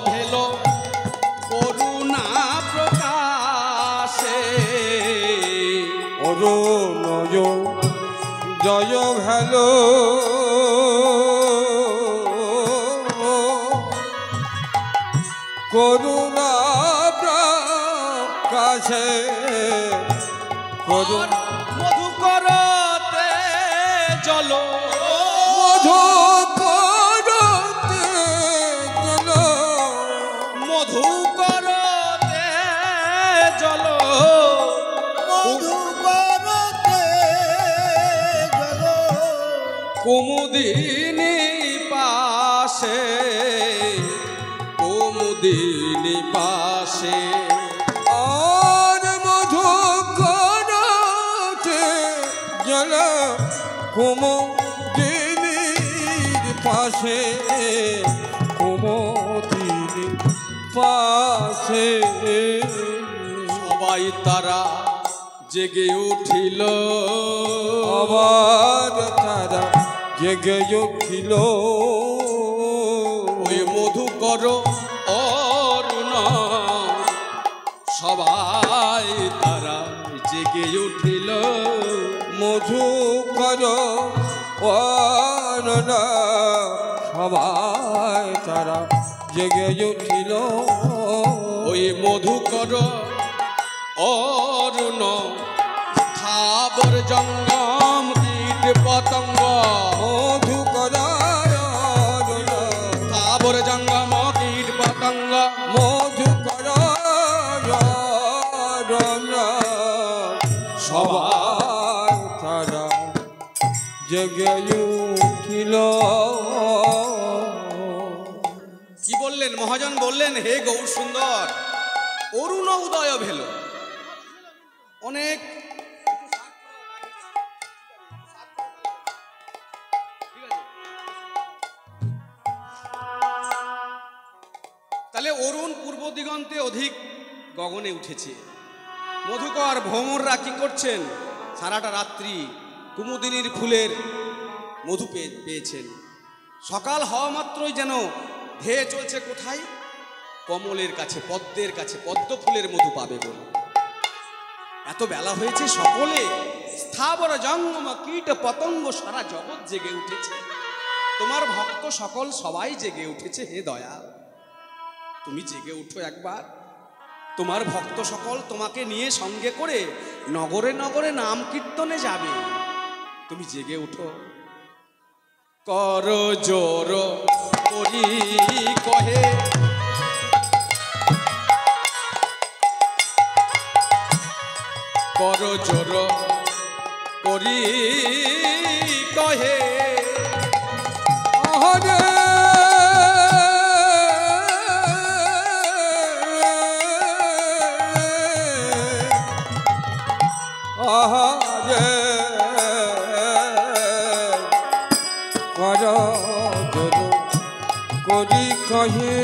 ভেল করুণা প্রকাশে অরুণয় জয় ভালো করুণা প্রকাশে আর মধুকরতে জল মধু করতে জল মধুকরতে জল মধুকরতে জল কুমুদিনী পাশে কুমুদিনী পাশে আর মধু করতে জল কুমুদিনীর পাশে কুমুদিনীর পাশে সবাই তারা জেগে উঠিল আবার তারা জেগে উঠিল ওই মধুকর অরুণ সবাই তারা জেগে উঠিল মধু কর অরুণা সবাই তারা জেগে উঠিল ওই মধুকর অরুণ স্থাবর জঙ্গম কীট পতঙ্গ মধু কর অরুণা স্থাবর জঙ্গম কীট পতঙ্গ মধু কর অরুণা সবাই তারা জেগে উঠিল কি বললেন মহাজন? বললেন হে গৌর সুন্দর অরুণ উদয় ভেল। অনেক তাহলে অরুণ পূর্ব দিগন্তে অধিক গগনে উঠেছে। মধুকর ভ্রমররা কি করছেন? সারাটা রাত্রি কুমুদিনীর ফুলের মধু পেয়েছেন। সকাল হওয়া মাত্রই যেন ধেয়ে চলছে কোথায়? কমলের কাছে, পদ্মের কাছে, পদ্ম ফুলের মধু পাবে বলে। এত বেলা হয়েছে, সকলে স্থাবর জঙ্গম কীট পতঙ্গ সারা জগৎ জেগে উঠেছে। তোমার ভক্ত সকল সবাই জেগে উঠেছে। হে দয়া, তুমি জেগে উঠো একবার। তোমার ভক্ত সকল তোমাকে নিয়ে সঙ্গে করে নগরে নগরে নাম কীর্তনে যাবে। তুমি জেগে উঠো। কর জোর করি কহে কর জোর করি কহে হরে আহারে কর জোর করি কহে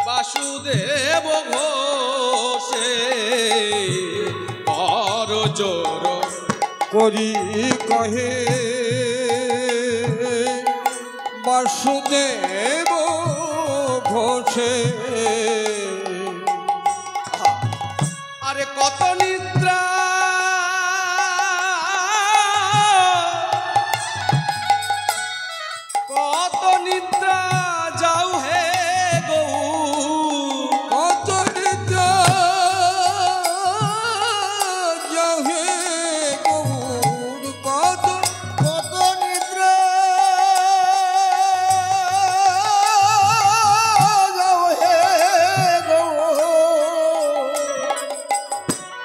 বাসুদেব ঘোষে কর জোর করি কহে বাসুদেব ঘোষে আরে কত নিদ্রা কত নিদ্রা যাও হে গৌ কত নিদ্রা যাও হে গৌর কত কত নিদ্রা যাও হে গৌর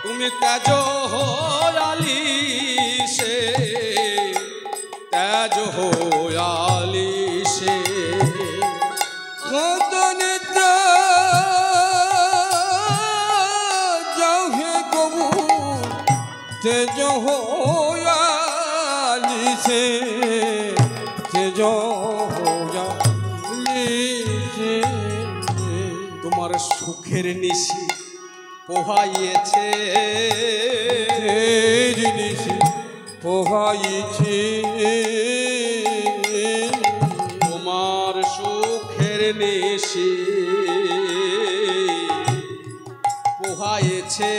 তুমি ত্যাজ হোয়ালি সে ত্যাজ হোয়ালি সে কত নিদ্রা যাও হে গৌর তেজ হোয়ালি সে তেজ হোয়ালি সে তোমার সুখের নিশি পোহাইয়েছে নিশি পোহাইছে তোমার সুখের নিশি পোহাইয়েছে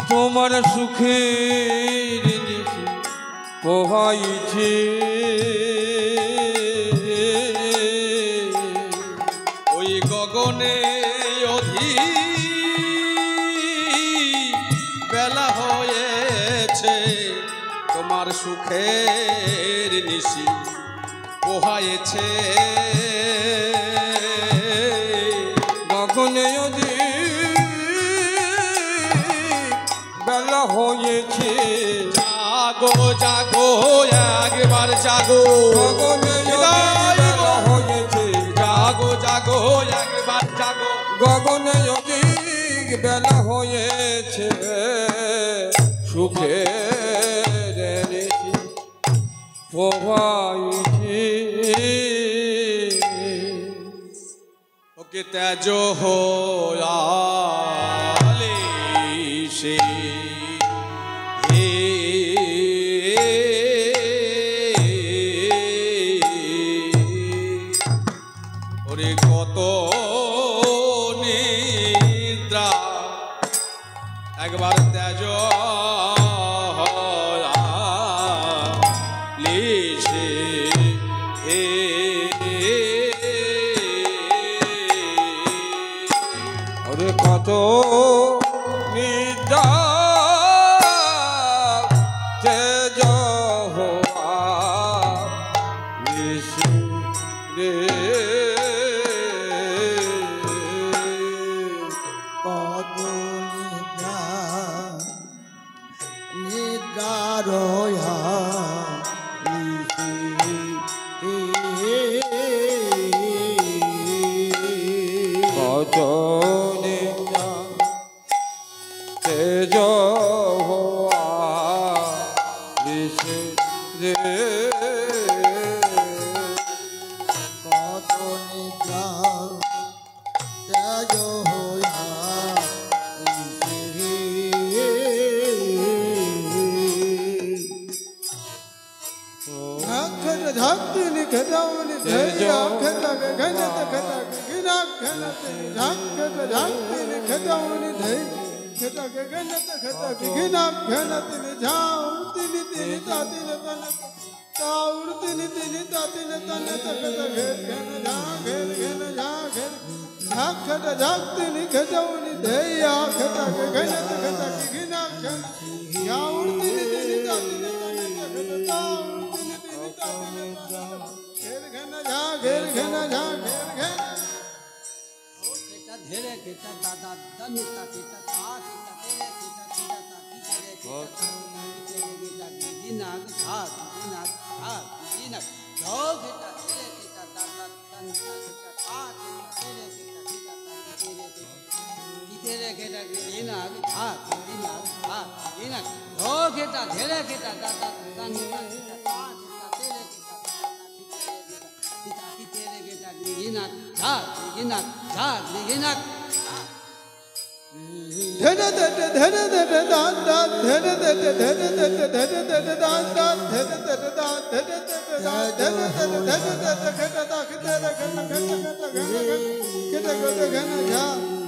তোমার সুখের নিশি পোহাইছে ওই গগনে অধি বেলা হয়েছে তোমার সুখের নিশি পোহাইছে গগনে অধি বেলা হয়েছে জাগো জাগো একবার জাগো গগনে বিদায় বেলা হয়েছে জাগো জাগো একবার জাগো গগনে অধিক বেলা হয়েছে সুখের নিশি পোহাইছে ওকে তেজ হয়ালে সে ওরে কত নিদ্রা একবার তেজ লিশে ওরে কত নিদ্রা তেজ হওয়া নিশি রে কত নিদ্রা নিদ্রা রয়া কত নিদ্রা তেজ হওয়া নিশি রে কত নিদ্রা তেজ হইয়া ঝাঁকনি খেটাউনি ধৈর্য খেটাক ঘনত খেটাক গিরা ঘনত ঝাঁকত ঝাঁকনি খেটাউনি ধৈর্য খেটাক ঘনত খেটাক গিরা ঘনত ঝাউরতিনি তিনি তাতিন তনত তাউরতিনি তিনি তাতিন তনত খেটাক ঘন ঝা ঘের ঘন ঝা ঘের ঝাঁকত ঝাঁকনি খেটাউনি ধৈর্য খেটাক ঘনত খেটাক গিরা ঘন ঝাউরতিনি তিনি তাতিন তনত খেটাক তাউরতিনি তিনি তাতিন ঘের ঘন ঝা ঘের ঘন ঝা ঘের ঘন ধীরে কেটা দাদা দনিতা কেটা তা কেটা তেরে কেটা কেটা তা কিরে কেটা কিরে কেটা দিনা ঘা দিনা ঘা দিনা ধো কেটা ধীরে কেটা দাদা দনিতা কেটা তা কেটা তেরে কেটা কেটা তা কিরে কেটা দিনা ঘা দিনা ঘা দিনা ধো কেটা ধীরে কেটা দাদা দনিতা কেটা তা কেটা তেরে কেটা কেটা কিরে কেটা দিনা ঘা দিনা ঘা দিনা ধরে ধরে ধরে ধরে দান দান ধরে ধরে ধরে ধরে ধরে ধরে দান দান ধরে ধরে দান ধরে ধরে দান ধরে ধরে ধরে ধরে খেটা দা খেটা দা খেটা খেটা খেটা খেটা খেটা ঘন ঝা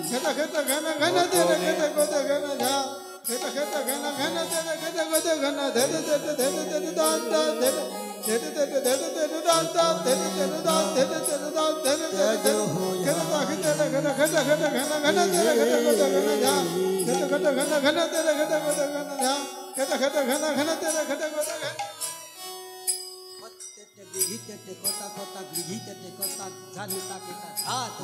খেটা খেটা ঘন ঘন ধরে খেটা খেটা ঘন ঝা খেটা খেটা ঘন ঘন ধরে খেটা খেটা ঘন ধরে ধরে ধরে ধরে দান দান ধরে ধরে ধরে ধরে ধরে দান দান ধরে ধরে দান ধরে ধরে দান ধরে ধরে খেটা দা খেটা দা খেটা খেটা খেটা ঘন ঘন ধরে খেটা খেটা ঘন ঝা খেটা খেটা ঘন ঘন ধরে খেটা খেটা ঘন ঝা খেটা খেটা ঘন ঘন ধরে খেটা খেটা ঘন গৃহীতে কথা কথা গৃহীতে কথা জানিতা কেটা হাত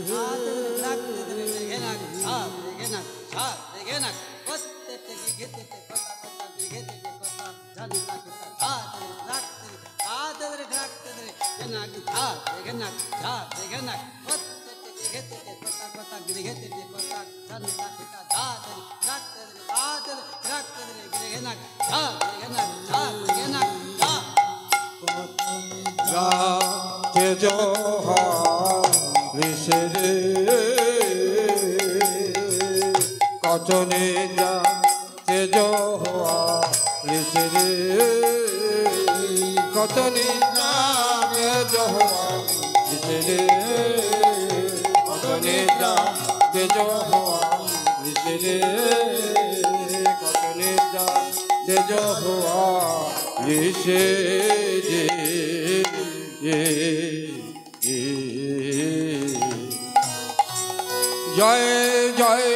হাত রাখতে দেবে ঘেনা হাত ঘেনা হাত ঘেনা প্রত্যেকটা গৃহীতে কথা কথা গৃহীতে কথা জানিতা কেটা হাত রাখতে হাত রাখতে দেবে ঘেনা হাত ঘেনা হাত ঘেনা প্রত্যেকটা গৃহীতে কথা কথা গৃহীতে কথা জানিতা কেটা হাত রাখতে দেবে হাত রাখতে দেবে ঘেনা হাত ঘেনা হাত ঘেনা তেজ ঋষে রে কচনে যা তেজ হওয়া ঋষে রে কচনে যা তেজ হওয়া ঋষে রে কচনে যা তেজ হওয়া ঋষে রে কচনে যা তেজ হওয়া ঋষে রে জয় জয়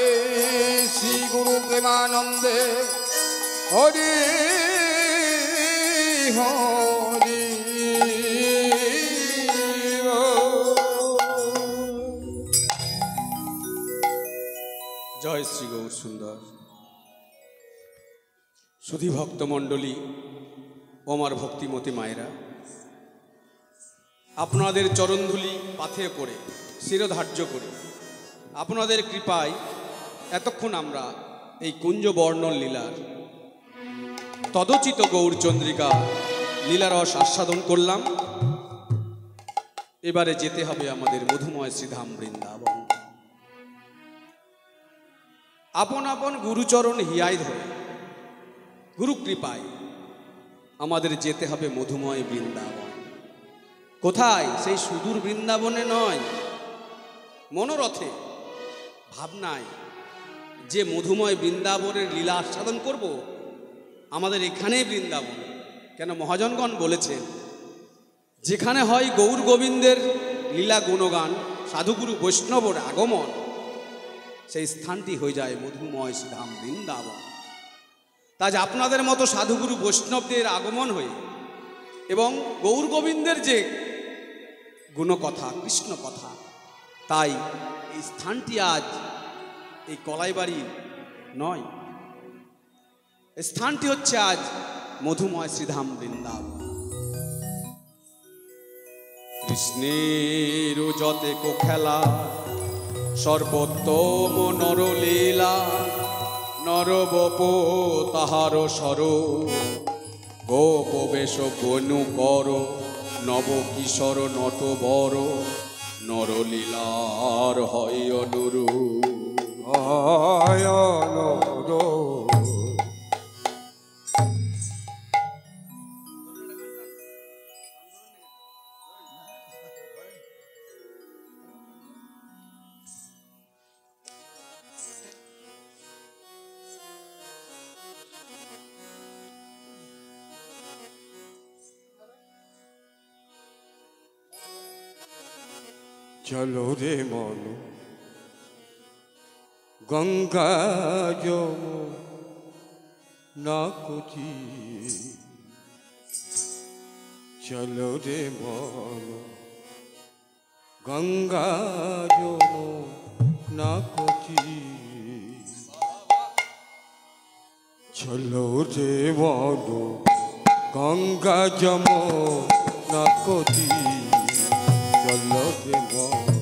শ্রী গুরু প্রেমানন্দে হরি হরি জয় শ্রী গৌর সুন্দর। সুধী ভক্তমণ্ডলী ও আমার ভক্তিমতী মায়েরা, আপনাদের চরণধুলি পাথে করে শিরোধার্য করে আপনাদের কৃপায় এতক্ষণ আমরা এই কুঞ্জবর্ণন লীলার তদোচিত গৌরচন্দ্রিকা লীলারস আস্বাদন করলাম। এবারে যেতে হবে আমাদের মধুময় শ্রীধাম বৃন্দাবন। আপন আপন গুরুচরণ হিয়ায় ধরে গুরু কৃপায় আমাদের যেতে হবে মধুময় বৃন্দাবন। কোথায়? সেই সুদূর বৃন্দাবনে নয়, মনোরথে ভাবনায় যে মধুময় বৃন্দাবনের লীলা আস্বাদন করব, আমাদের এখানেই বৃন্দাবন। কেন মহাজনগণ বলেছেন, যেখানে হয় গৌর গোবিন্দের লীলা গুণগান, সাধুগুরু বৈষ্ণবর আগমন, সেই স্থানটি হয়ে যায় মধুময় শ্রীধাম বৃন্দাবন। তাই আপনাদের মতো সাধুগুরু বৈষ্ণবদের আগমন হয়ে এবং গৌর গোবিন্দের যে গুণকথা, কৃষ্ণ কথা, তাই এই স্থানটি আজ এই কলাইবাড়ি নয়, স্থানটি হচ্ছে আজ মধুময় শ্রীধাম বৃন্দাবন। কৃষ্ণের যতেক খেলা সর্বোত্তম নরলীলা, নরবপ তাহার সর গোপ বেশ বনু কর, নব কিশোর নট বড় নরলীলার হয় অনুরূপ। চলো রে মন গঙ্গা যমুনা কুচি, চলো রে মন গঙ্গা যমুনা কুচি, চলো রে মন গঙ্গা যমুনা কুচি, চলো রে মন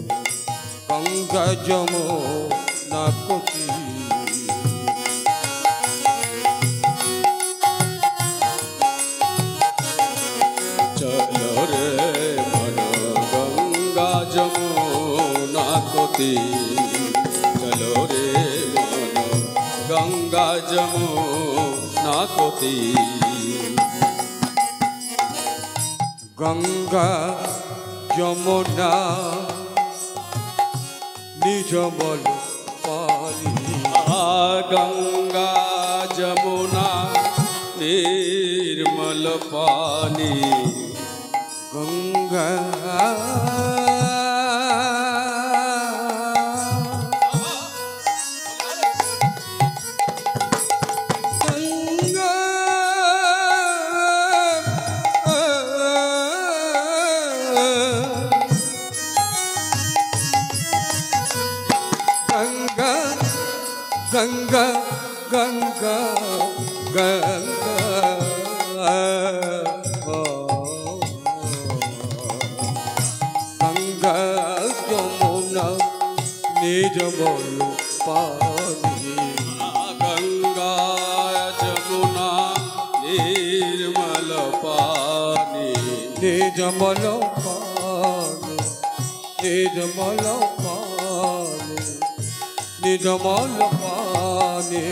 গঙ্গা যমুনা কুচি। চলো রে মন গঙ্গা যমুনা কুচি, চলো রে মন গঙ্গা যমুনা কুচি। গঙ্গা যমুনা নির্মল পানি, গঙ্গা যমুনা নির্মল পানি, গঙ্গা গঙ্গা গঙ্গা গঙ্গা গঙ্গা যমুনা নির্মল পানি, গঙ্গা যমুনা নির্মল পানি, নির্মল পানি, নির্মল পানে নির্মল পানে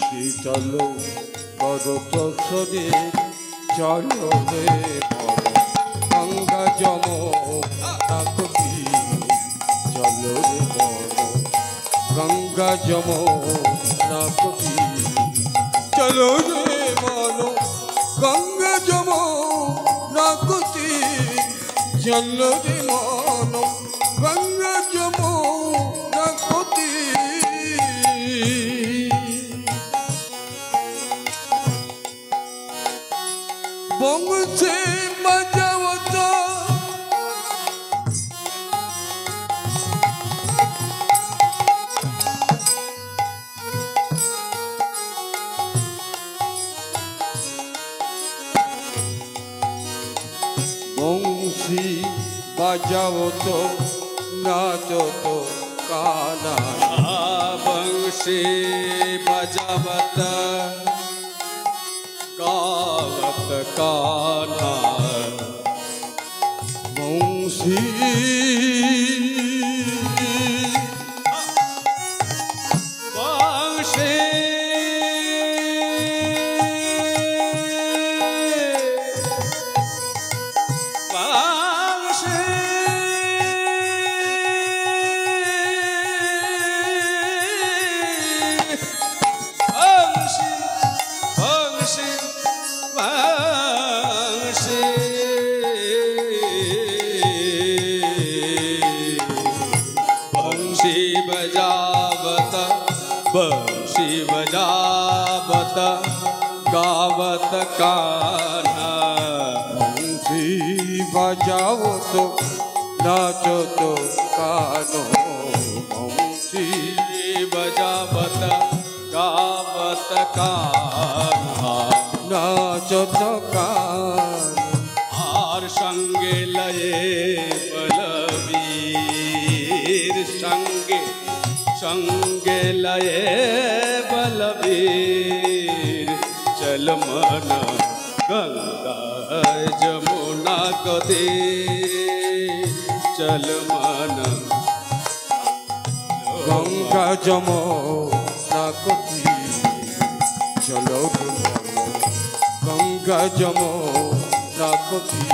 শীতল করত শরীর চলো রে মন গঙ্গা যমুনা কবি চলো রে মন গঙ্গা যমুনা কবি চলো রে মন গঙ্গা যমুনা কবি চলো রে মন গঙ্গা যমুনা কবি বংশে বাজাবত বংশী বাজাবত নাচত কানা বংশী বজাবত গাवत कान्हा বংশী বংশী বংশী বংশী বংশী बंशी बजावत बंशी बजावत गावत कान्हा বংশী বাজাবত নাচত কানো বংশী बजावत गावत कान्हा नाचत कान आर संगे लये बलवीर संगे संगे लये बलवीर चल मन गंगा जमुना कदे चल मन গঙ্গা যমুনা কবি চলো রে মন গঙ্গা যমুনা কবি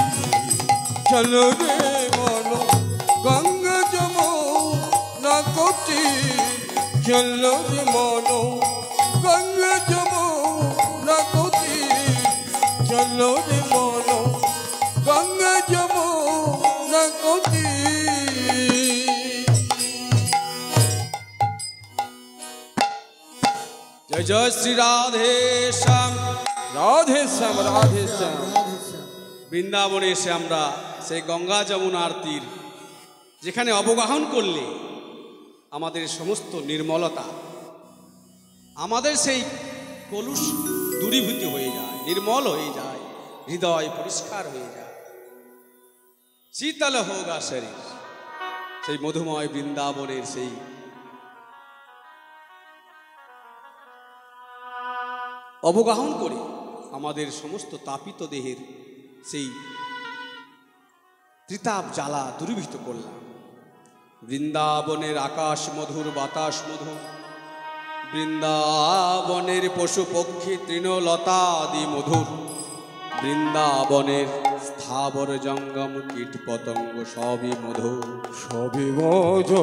চলো রে মন গঙ্গা যমুনা কবি চলো রে মন গঙ্গা যমুনা কবি চলো রে মন গঙ্গা যমুনা কবি जय जय श्री राधे श्याम রাধে শ্যাম রাধে শ্যাম বৃন্দাবনে এসে আমরা সেই গঙ্গা যমুনার তীর যেখানে অবগাহন করলে আমাদের সমস্ত নির্মলতা আমাদের সেই কলুষ দূরীভূত হয়ে যায়, নির্মল হয়ে যায়, হৃদয় পরিষ্কার হয়ে যায়, শীতল হোগা শরীর। সেই মধুময় বৃন্দাবনের সেই অবগাহন করে আমাদের সমস্ত তাপিত দেহের সেই ত্রিতাপ জ্বালা দূরীভূত করলাম। বৃন্দাবনের আকাশ মধুর, বাতাস মধুর, বৃন্দাবনের পশু পক্ষী তৃণলতাদি মধুর, বৃন্দাবনের স্থাবর জঙ্গম কীট পতঙ্গ সবই মধুর, সবই মধু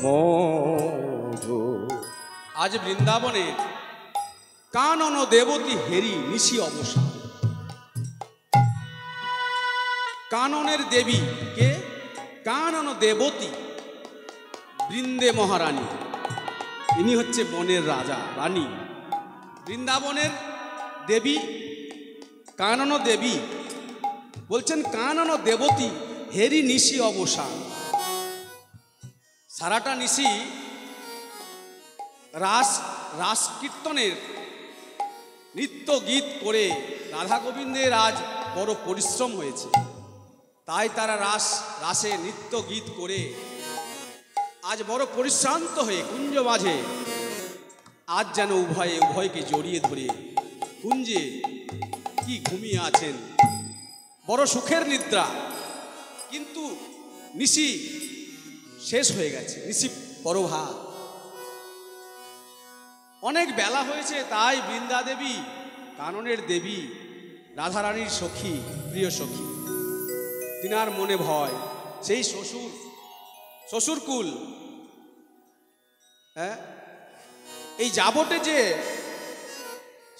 মধু। আজ বৃন্দাবনের কানন দেবতী হেরি নিশি অবসান। কাননের দেবী কে? কানন দেবতী বৃন্দে মহারানী, ইনি হচ্ছে বনের রাজা রানী। বৃন্দাবনের দেবী কানন দেবী বলছেন কানন দেবতী হেরি নিশি অবসান। সারাটা নিশি রাস কীর্তনের নৃত্য গীত করে রাধা গোবিন্দের আজ বড় পরিশ্রম হয়েছে, তাই তারা রাসে নৃত্য গীত করে আজ বড় পরিশ্রান্ত হয়ে কুঞ্জ মাঝে আজ যেন উভয়কে জড়িয়ে ধরে কুঞ্জে কি ঘুমিয়ে আছেন, বড় সুখের নিদ্রা। কিন্তু নিশি শেষ হয়ে গেছে, নিশি পরভাত। অনেক বেলা হয়েছে, তাই বৃন্দা দেবী, কাননের দেবী, রাধারানীর সখী, প্রিয় সখী, তিনার মনে ভয়। সেই শ্বশুরকুল, হ্যাঁ, এই যাবটে যে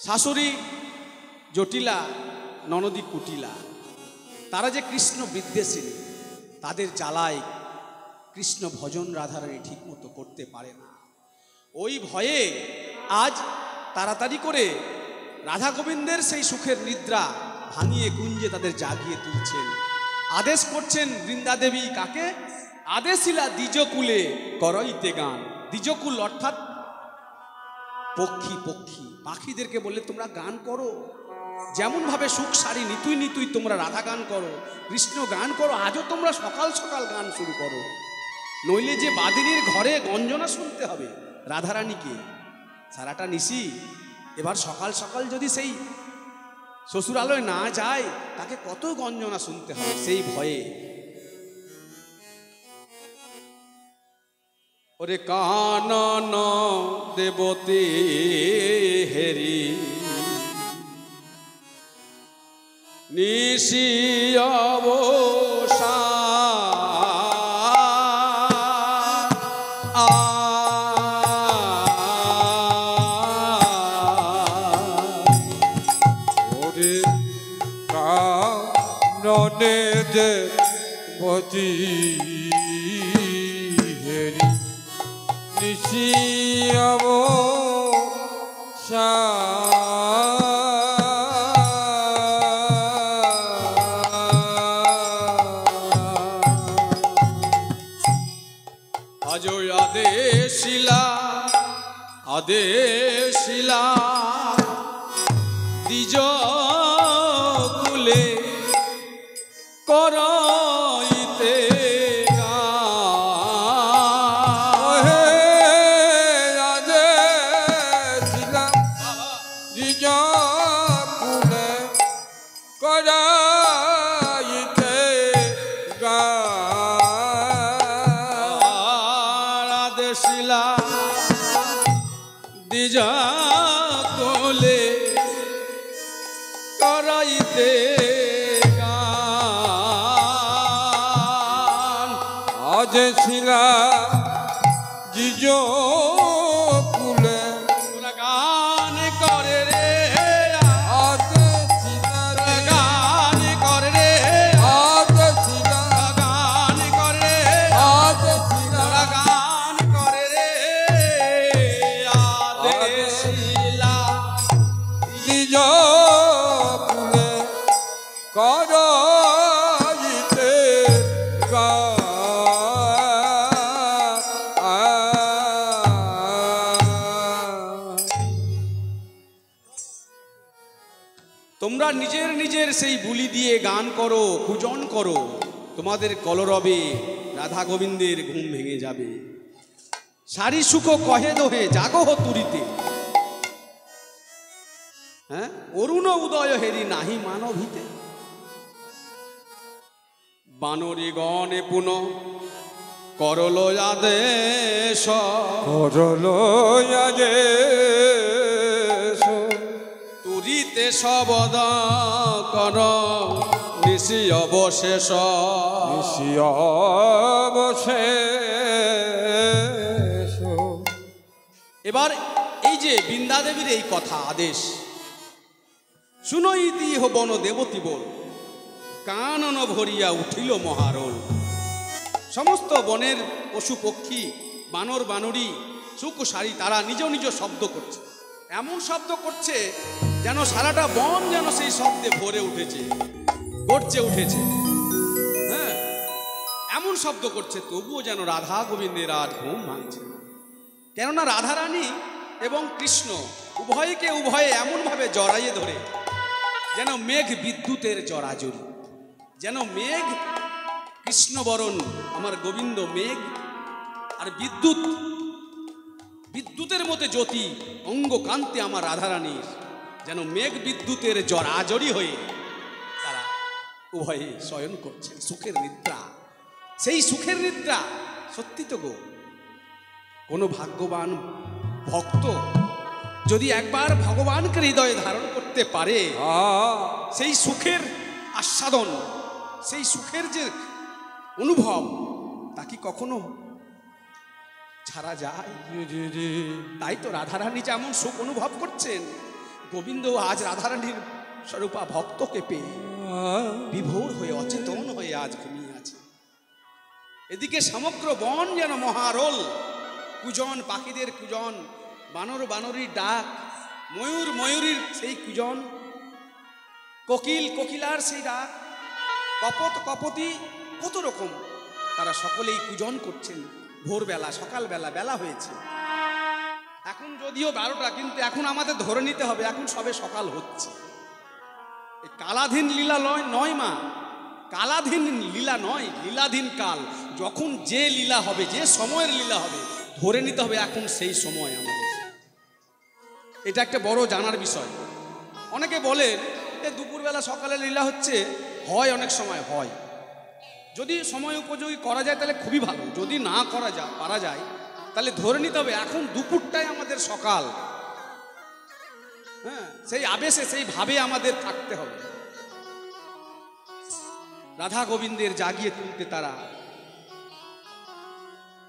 শাশুড়ি জটিলা, ননদী কুটিলা, তারা যে কৃষ্ণ বিদ্বেষিনী, তাদের জ্বালায় কৃষ্ণ ভজন রাধারানী ঠিক মতো করতে পারে না। ওই ভয়ে আজ তাড়াতাড়ি করে রাধা গোবিন্দের সেই সুখের নিদ্রা ভাঙিয়ে কুঞ্জে তাদের জাগিয়ে তুলছেন। আদেশ করছেন বৃন্দাদেবী, কাকে? আদেশিলা দ্বিজকুলে করইতে গান। দ্বিজকুল অর্থাৎ পক্ষী, পাখিদেরকে বললে তোমরা গান করো, যেমন ভাবে সুখ সারি নিতুই নিতুই তোমরা রাধা গান করো, কৃষ্ণ গান করো, আজও তোমরা সকাল সকাল গান শুরু করো, নইলে যে বাদিনীর ঘরে গঞ্জনা শুনতে হবে রাধারানীকে সারাটা নিশি। এবার সকাল সকাল যদি সেই শ্বশুরালয় না যায়, তাকে কত গঞ্জনা শুনতে হবে সেই ভয়ে। ওরে কানন দেবতী হেরি নিশি অবসা ওরে কাননে দেবতী হেরি নিশি অবসা আদেশিলা দ্বিজ কুলে করইতে আদেশিলা দ্বিজ কুলে করইতে গান। আদেশিলা দ্বিজ কুলে গান করে রে, আদেশিলা গান করে রে, আদেশিলা গান করে রে, আদেশিলা গান করে রে, আদেশিলা দ্বিজ কুলে করইতে গান। তোমরা নিজের নিজের সেই বুলি দিয়ে গান করো, পূজন করো, তোমাদের কলরবে রাধা গোবিন্দের ঘুম ভেঙে যাবে। সারি সুখ কহে দোহে জাগহ তুরিতে, হ্যাঁ, অরুণ উদয় হেরি নাহি মানভিতে। বানরি গণে পুন করল আদেশ, করল আদেশ তুরিতে শবদ কর নিশি অবশেষ। নিশি অবশেষ। এবার এই যে বৃন্দাদেবীর এই কথা আদেশ, শুনইতি বন দেবতী বল, কানন ভরিয়া উঠিল মহারোল। সমস্ত বনের পশু পক্ষী, বানর বানরী, সুখ সারি, তারা নিজ নিজ শব্দ করছে, এমন শব্দ করছে যেন সারাটা বন যেন সেই শব্দে ভরে উঠেছে, গর্জে উঠেছে। হ্যাঁ, এমন শব্দ করছে, তবুও যেন রাধা গোবিন্দের আজ ঘুম ভাঙছে না। কেননা রাধারানী এবং কৃষ্ণ উভয়ে এমনভাবে জড়াইয়ে ধরে যেন মেঘ বিদ্যুতের জড়াজড়ি, যেন মেঘ কৃষ্ণবরণ আমার গোবিন্দ মেঘ, আর বিদ্যুতের মতো জ্যোতি অঙ্গ কান্তে আমার রাধারানীর, যেন মেঘ বিদ্যুতের জড়াজড়ি হয়ে তারা উভয়ে শয়ন করছেন সুখের নিদ্রা। সেই সুখের নিদ্রা। সত্যি তো গো, কোনো ভাগ্যবান ভক্ত যদি একবার ভগবানকে হৃদয়ে ধারণ করতে পারে, সেই সুখের আস্বাদন, সেই সুখের যে অনুভব, তা কি কখনো ছাড়া যায়? তাই তো রাধারানী যেমন সুখ অনুভব করছেন, গোবিন্দ আজ রাধারানীর স্বরূপা ভক্তকে পেয়ে বিভোর হয়ে অচেতন হয়ে আজ ঘুমিয়ে আছে। এদিকে সমগ্র বন যেন মহারোল, কুজন, পাখিদের কুজন, বানর বানরীর ডাক, ময়ূর ময়ূরীর সেই কুজন, কোকিল কোকিলার সেই ডাক, কপত কপতি, কত রকম তারা সকলেই কুজন করছেন। ভোরবেলা, সকালবেলা, বেলা হয়েছে এখন যদিও 12টা, কিন্তু এখন আমাদের ধরে নিতে হবে এখন সবে সকাল হচ্ছে। এই কালাধীন লীলা নয় মা, কালাধীন লীলা নয়, লীলাধীন কাল। যখন যে লীলা হবে, যে সময়ের লীলা হবে, ধরে নিতে হবে এখন সেই সময় আমাদের। এটা একটা বড় জানার বিষয়। অনেকে বলে যে দুপুরবেলা সকালে লীলা হচ্ছে, হয় অনেক সময় হয়, যদি সময় উপযোগী করা যায় তাহলে খুবই ভালো, যদি না পারা যায় তাহলে ধরে নিতে হবে এখন দুপুরটাই আমাদের সকাল। হ্যাঁ, সেই আবেশে, সেই ভাবে আমাদের থাকতে হবে। রাধা গোবিন্দের জাগিয়ে তুলতে তারা,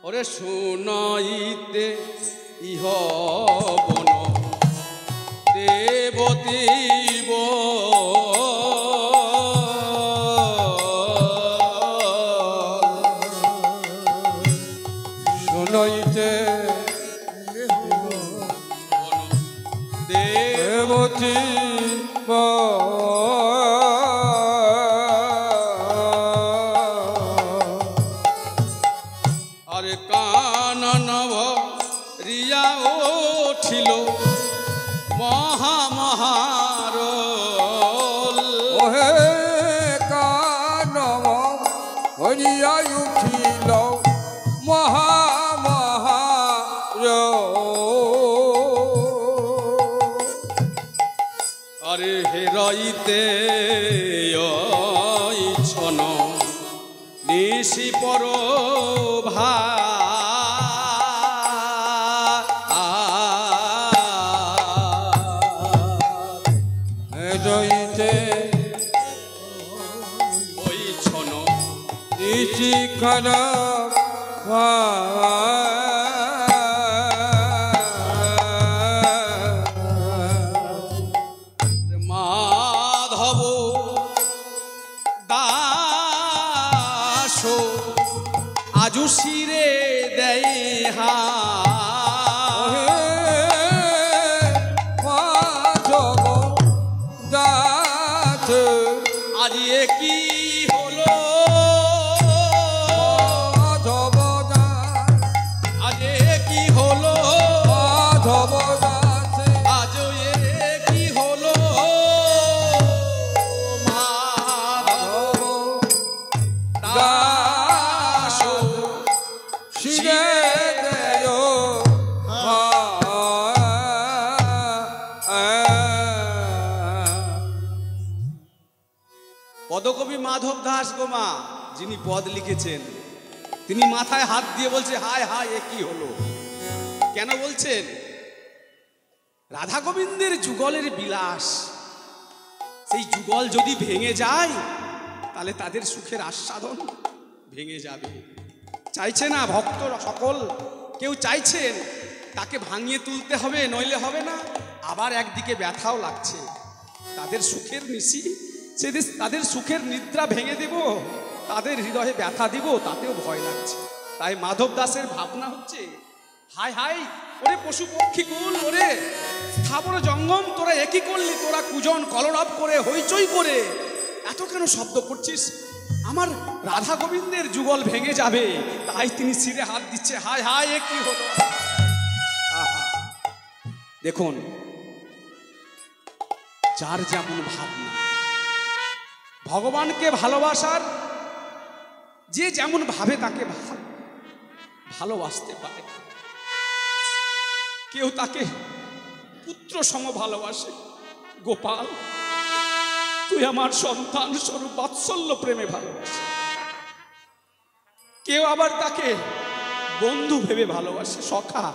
ওরে শোনাইতে ইহ বন দেবতীব, শুনাইতে দেবতী আরে কাননভ রিয়া ওঠিল মহামহারোল, ওহে কানব হরিয়া উঠিল আরে হেরাইতে ছন নিশি পর ভা, হেরাইতে ওই ছন নিশি খারাপ মাধব দাস আজু শিরে দেয় হা, মাধব দাস আজ এ কি হলো, মাধব দাস আজ এ কি হলো, মাধব দাস আজ এ কি হলো, মাধব দাস শিরে দেয় পদকবি মাধব দাস গোমা যিনি পদ লিখেছেন, তিনি মাথায় হাত দিয়ে বলছে হায় হায় এ কি হলো। কেন বলছেন? রাধা গোবিন্দের যুগলের বিলাস, সেই যুগল যদি ভেঙে যায় তাহলে তাদের সুখের আস্বাদন ভেঙে যাবে। চাইছে না ভক্ত সকল, কেউ চাইছেন তাকে ভাঙিয়ে তুলতে হবে, নইলে হবে না। আবার একদিকে ব্যথাও লাগছে, তাদের সুখের নিশি, তাদের সুখের নিদ্রা ভেঙে দেব, তাদের হৃদয়ে ব্যথা দিব, তাতেও ভয় লাগছে। তাই মাধব দাসের ভাবনা হচ্ছে হায় হায় ওরে পশু পক্ষী কুল, ওরে স্থাবর জঙ্গম, তোরা একই করলি, তোরা কুজন কলরব করে হইচই করে এত কেন শব্দ করছিস? আমার রাধা গোবিন্দের যুগল ভেঙে যাবে। তাই তিনি শিরে হাত দিচ্ছে, হায় হায় এ কি হলো। দেখুন, যার যেমন ভাবনা, ভগবানকে ভালোবাসার যে যেমন ভাবে তাকে ভালোবাসতে পারে। কেউ তাকে পুত্র সম ভালোবাসে, গোপাল তুই আমার সন্তান স্বরূপ বাৎসল্য প্রেমে ভালোবাসে। কেউ আবার তাকে বন্ধু ভেবে ভালোবাসে, সখা।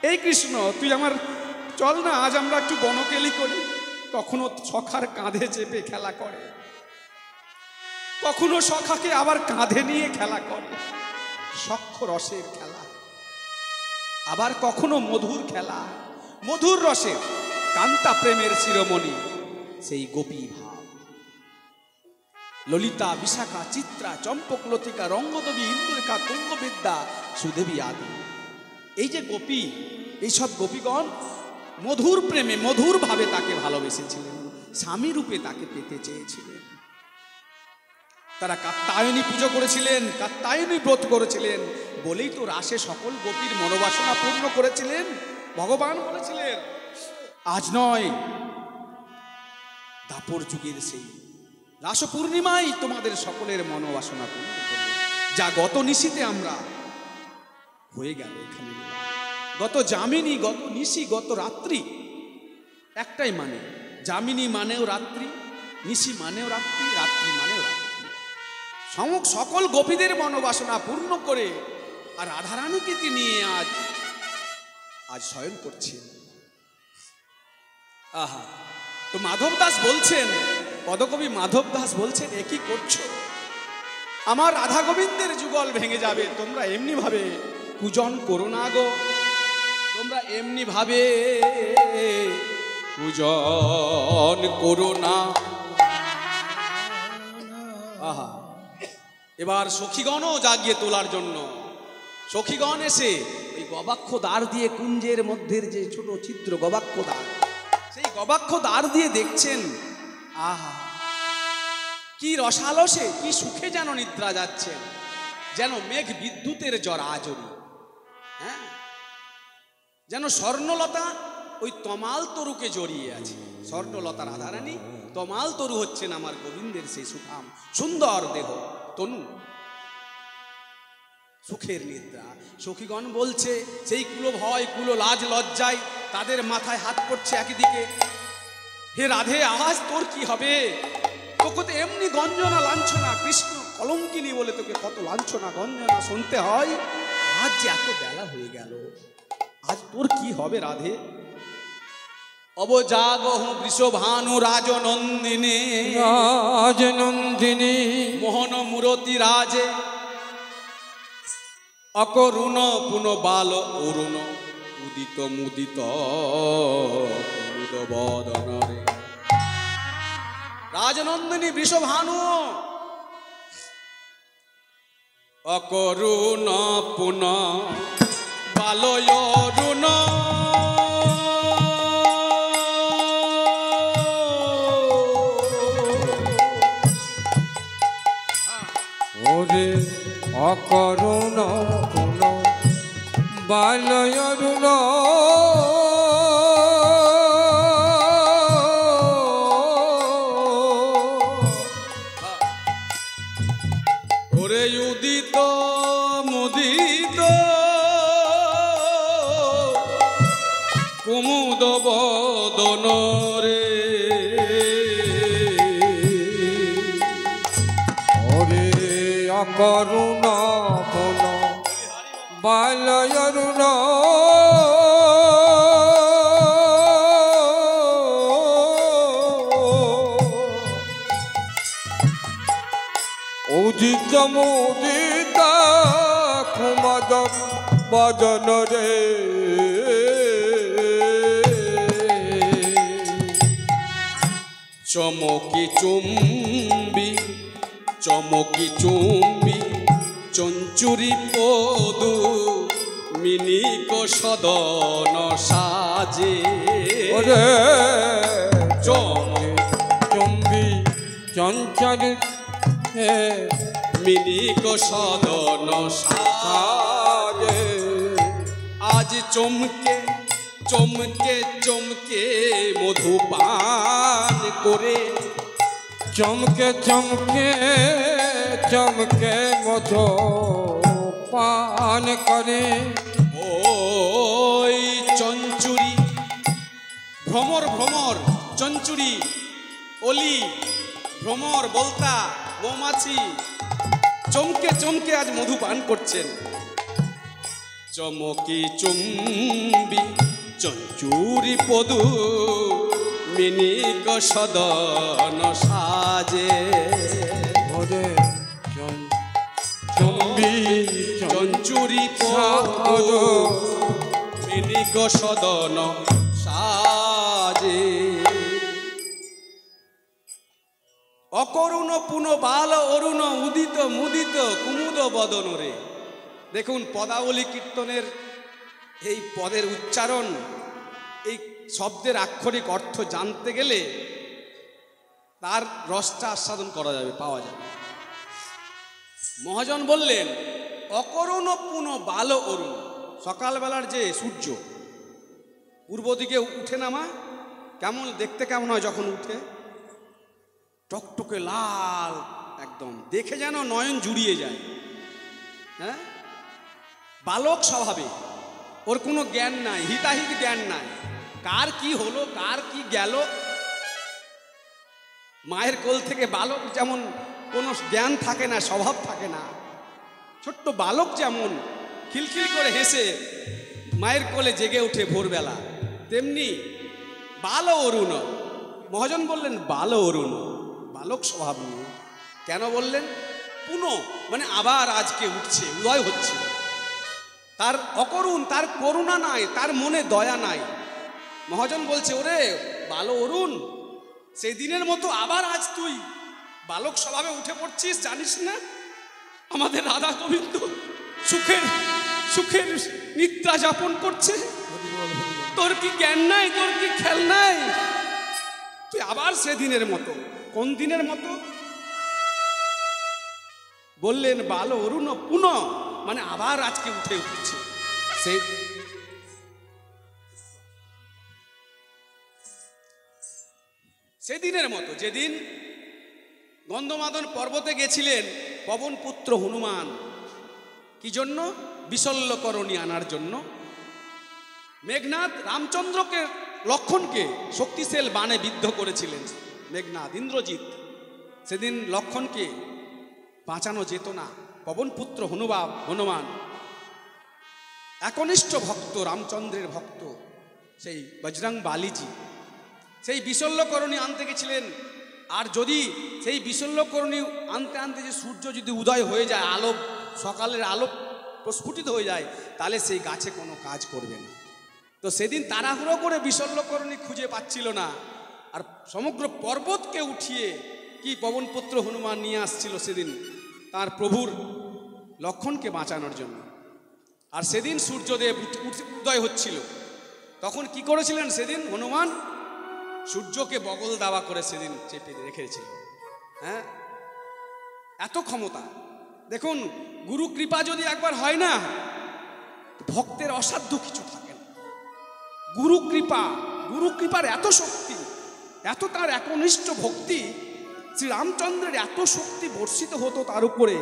এই কৃষ্ণ, তুই আমার, চল না আজ আমরা একটু বনকেলি করি। কখনো সখার কাঁধে চেপে খেলা করে, কখনো সখাকে আবার কাঁধে নিয়ে খেলা করে, সখ্য রসের খেলা। আবার কখনো মধুর খেলা, মধুর রসের কান্তা প্রেমের শিরোমণি সেই গোপী ভাব। ললিতা, বিশাখা, চিত্রা, চম্পক, লতিকা, রঙ্গদেবী, ইন্দুরেখা, তুঙ্গবিদ্যা, সুদেবী আদি, এই যে গোপী, এইসব গোপীগণ মধুর প্রেমে মধুর ভাবে তাকে ভালোবেসেছিলেন, স্বামী রূপে তাকে পেতে চেয়েছিলেন। তারা কাত্যায়নী পুজো করেছিলেন, কাত্যায়নী ব্রত করেছিলেন বলেই তো রাসে সকল গোপীর মনোবাসনা পূর্ণ করেছিলেন। ভগবান বলেছিলেন, আজ নয়, দাপর যুগের সেই রাস পূর্ণিমাই তোমাদের সকলের মনোবাসনা পূর্ণ করবে। যা গত নিশিতে আমরা হয়ে গেল এখানে, গত যামিনী, গত নিশি, গত রাত্রি, একটাই মানে, যামিনী মানেও রাত্রি, নিশি মানেও রাত্রি, রাত্রি মানেও রাত্রি। সকল গোপীদের মনোবাসনা পূর্ণ করে আর রাধারানীকে নিয়ে আজ শয়ন করছেন। আহা, তো মাধব দাস বলছেন, পদকবি মাধব দাস বলছেন, এ কি করছো? আমার রাধা গোবিন্দের যুগল ভেঙে যাবে, তোমরা এমনি ভাবে পূজন করো না গো, তোমরা এমনি ভাবে পূজন করো না। আহা, এবার সখীগণও জাগিয়ে তোলার জন্য সখীগণ এসে ওই গবাক্ষ দ্বার দিয়ে, কুঞ্জের মধ্যের যে ছোট ছিদ্র গবাক্ষ দ্বার, সেই গবাক্ষ দ্বার দিয়ে দেখছেন, আহা কি রসালসে, কি সুখে যেন নিদ্রা যাচ্ছেন, যেন মেঘ বিদ্যুতের জরাজরি। হ্যাঁ, যেন স্বর্ণলতা ওই তমাল তরুকে জড়িয়ে আছে। স্বর্ণলতা রাধারানী, তমাল তরু হচ্ছেন আমার গোবিন্দের সেই সুঠাম সুন্দর দেহ তনু, সুখের নিদ্রা। সখীগণ বলছে, সেই কুলো ভয়, কুলো লাজ লজ্জায় তাদের মাথায় হাত পড়ছে একদিকে, হে রাধে, আজ তোর কি হবে? তোকে তো এমনি গঞ্জনা লাঞ্ছনা, কৃষ্ণ কলঙ্কিনী বলে তোকে কত লাঞ্ছনা গঞ্জনা শুনতে হয়। আজ যে এত বেলা হয়ে গেল, আজ তোর কি হবে রাধে? অবজাগহ বৃষভানু রাজনন্দিনী, রাজনন্দিনী মোহন মূরতি রাজে, অকরুণ পুন বাল অরুণ, উদিত মুদিত বদনরে। রাজনন্দিনী বৃষভানু, অকরুণ পুন বালয় অরুণ, ওরে অকরুণ পুন বালয় অরুণ, ওরে উদিত মুদিত কুমুদ বদন রে, ওরে অকরুণ পুন বালয় অরুণ, উদিত মুদিত কুমুদ বদন রে, চমকি চুম্বি চমকি চুম্বি চঞ্চুরি পদু মিনিক সদন সাজে, ওরে চুম্বি চঞ্চল মিনিক সদন সাজে। আজ চমকে চমকে চমকে মধুপান করে, চমকে চমকে চমকে মধু পান করে, ওই চঞ্চুরি ভ্রমর ভ্রমর চঞ্চুরি, অলি ভ্রমর বলতা মৌমাছি, চমকে চমকে আজ মধু পান করছেন। চমকি চুম্বি চঞ্চুরি পদু মিনিক সদন সাজে। ভজে চম্বি চঞ্চুরি পদু মিনিক সদন সাজে। অকরুণ পুন বাল অরুণ উদিত মুদিত কুমুদ বদনরে। দেখুন পদাবলী কীর্তনের এই পদের উচ্চারণ, এই শব্দের আক্ষরিক অর্থ জানতে গেলে তার রসটা আস্বাদন করা যাবে, পাওয়া যাবে। মহাজন বললেন অকরুণ পুন বাল অরুণ। সকালবেলার যে সূর্য পূর্ব দিকে উঠে নামা, কেমন দেখতে কেমন হয় যখন উঠে? টকটকে লাল একদম, দেখে যেন নয়ন জুড়িয়ে যায়। হ্যাঁ, বালক স্বভাবে, ওর কোনো জ্ঞান নাই, হিতাহিত জ্ঞান নাই, কার কি হলো কার কি গেল। মায়ের কোল থেকে বালক যেমন কোনো জ্ঞান থাকে না, স্বভাব থাকে না, ছোট্ট বালক যেমন খিলখিল করে হেসে মায়ের কোলে জেগে ওঠে ভোরবেলা, তেমনি বাল অরুণ। মহাজন বললেন বাল অরুণ, বালক স্বভাব নিয়ে। কেন বললেন? পুনঃ মানে আবার আজকে উঠছে, উদয় হচ্ছে। তার অকরুণ, তার করুণা নাই, তার মনে দয়া নাই। মহাজন বলছে ওরে বাল অরুণ, সেই দিনের মতো আবার আজ তুই বালক স্বভাবে উঠে পড়ছিস, জানিস না আমাদের রাধা গোবিন্দ সুখের সুখের নিদ্রা যাপন করছে, তোর কি জ্ঞান নাই, তোর কি খেয়াল নাই? তুই আবার সেদিনের মতো। কোন দিনের মতো? বললেন বাল অরুণ পুনঃ মানে আবার আজকে উঠে উঠছে। সেদিনের মতো যেদিন গন্ধমাদন পর্বতে গেছিলেন পবন পুত্র হনুমান, কি জন্য? বিশল্যকরণী আনার জন্য। মেঘনাদ রামচন্দ্রকে লক্ষণকে শক্তিশালী বাণে বিদ্ধ করেছিলেন। মেঘনাদ ইন্দ্রজিৎ, সেদিন লক্ষণকে বাঁচানো যেত না। পবনপুত্র হনুমান একনিষ্ঠ ভক্ত, রামচন্দ্রের ভক্ত, সেই বজরং বালিজি সেই বিশল্যকরণী আনতে গেছিলেন। আর যদি সেই বিশল্যকরণী আনতে আনতে যে সূর্য যদি উদয় হয়ে যায়, আলো সকালের আলো প্রস্ফুটিত হয়ে যায়, তাহলে সেই গাছে কোনো কাজ করবে না। তো সেদিন তাড়াহুড়ো করে বিশল্যকরণী খুঁজে পাচ্ছিল না, আর সমগ্র পর্বতকে উঠিয়ে কি পবনপুত্র হনুমান নিয়ে আসছিল সেদিন তার প্রভুর লক্ষণকে বাঁচানোর জন্য। আর সেদিন সূর্যদেব উদয় হচ্ছিল, তখন কি করেছিলেন সেদিন হনুমান? সূর্যকে বগল দাবা করে সেদিন চেপে রেখেছিল। হ্যাঁ, এত ক্ষমতা। দেখুন গুরু কৃপা যদি একবার হয় না, ভক্তের অসাধ্য কিছু থাকে না। গুরু কৃপার এত শক্তি, এত তার একনিষ্ঠ ভক্তি, শ্রী রামচন্দ্রের এত শক্তি বর্ষিত হতো তার উপরে,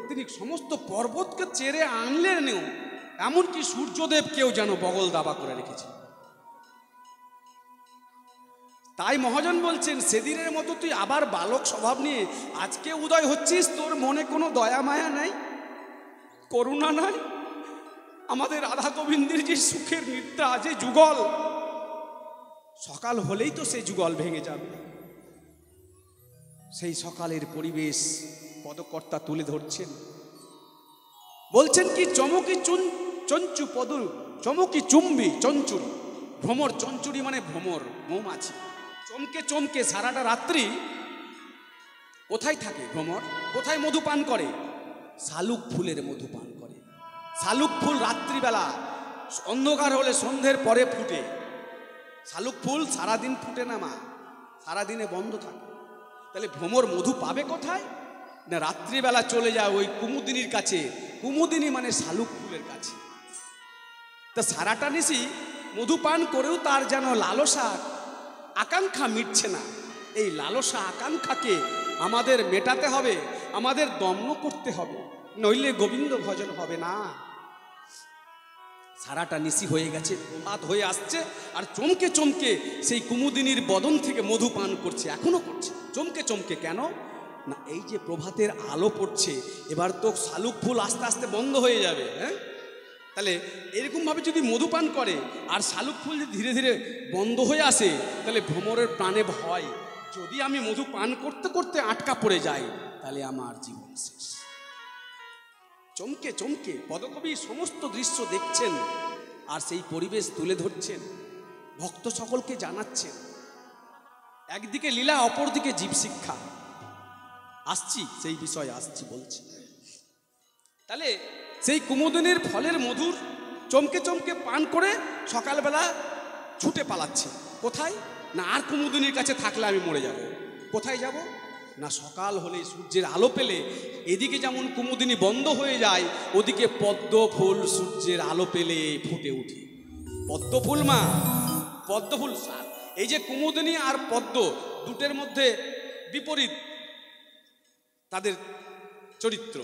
তিনি সমস্ত পর্বতকে চেরে আনলেনও, এমনকি সূর্যদেবকেও যেন বগল দাবা করে রেখেছে। তাই মহাজন বলছেন সেদিনের মতো তুই আবার বালক স্বভাব নিয়ে আজকে উদয় হচ্ছিস, তোর মনে কোনো দয়া মায়া নাই, করুণা নাই। আমাদের রাধা গোবিন্দের যে সুখের নিদ্রা, যে যুগল, সকাল হলেই তো সেই যুগল ভেঙে যাবে। সেই সকালের পরিবেশ পদকর্তা তুলে ধরছেন, বলছেন কি চমকি চঞ্চু পদুর চমকি চুম্বি চঞ্চুরি। ভ্রমর, চঞ্চুরি মানে ভ্রমর, মৌমাছি। চমকে চমকে সারাটা রাত্রি কোথায় থাকে ভ্রমর? কোথায় মধু পান করে? শালুক ফুলের মধু পান করে। শালুক ফুল রাত্রিবেলা অন্ধকার হলে সন্ধ্যের পরে ফুটে। শালুক ফুল সারাদিন ফুটে না মা, সারাদিনে বন্ধ থাকে। তাহলে ভ্রমর মধু পাবে কোথায়? না রাত্রিবেলা চলে যায় ওই কুমুদিনীর কাছে। কুমুদিনী মানে শালুক ফুলের কাছে। তা সারাটা নিশি মধু পান করেও তার যেন লালসা আকাঙ্ক্ষা মিটছে না। এই লালসা আকাঙ্ক্ষাকে আমাদের মেটাতে হবে, আমাদের দমন করতে হবে, নইলে গোবিন্দ ভজন হবে না। সারাটা নিশি হয়ে গেছে, প্রভাত হয়ে আসছে, আর চমকে চমকে সেই কুমুদিনীর বদন থেকে মধু পান করছে, এখনো করছে চমকে চমকে। কেন? না এই যে প্রভাতের আলো পড়ছে, এবার তো শালুক ফুল আস্তে আস্তে বন্ধ হয়ে যাবে। হ্যাঁ, তাহলে এরকমভাবে যদি মধু পান করে আর শালুক ফুল যদি ধীরে ধীরে বন্ধ হয়ে আসে, তাহলে ভ্রমরের প্রাণে ভয়, যদি আমি মধু পান করতে করতে আটকা পড়ে যাই তাহলে আমার জীবন শেষ। চমকে চমকে পদকবি সমস্ত দৃশ্য দেখছেন আর সেই পরিবেশ তুলে ধরছেন, ভক্ত সকলকে জানাচ্ছেন। একদিকে লীলা, অপরদিকে জীব শিক্ষা। আসছি সেই বিষয়ে, আসছি বলছি। তাহলে সেই কুমুদিনীর ফলের মধুর চমকে চমকে পান করে সকালবেলা ছুটে পালাচ্ছে। কোথায়? না আর কুমুদিনীর কাছে থাকলে আমি মরে যাব। কোথায় যাব? না সকাল হলে সূর্যের আলো পেলে, এদিকে যেমন কুমুদিনী বন্ধ হয়ে যায়, ওদিকে পদ্ম ফুল সূর্যের আলো পেলে ফুটে উঠে। পদ্ম ফুল মা, পদ্ম ফুল। এই যে কুমুদিনী আর পদ্ম, দুটের মধ্যে বিপরীত তাদের চরিত্র।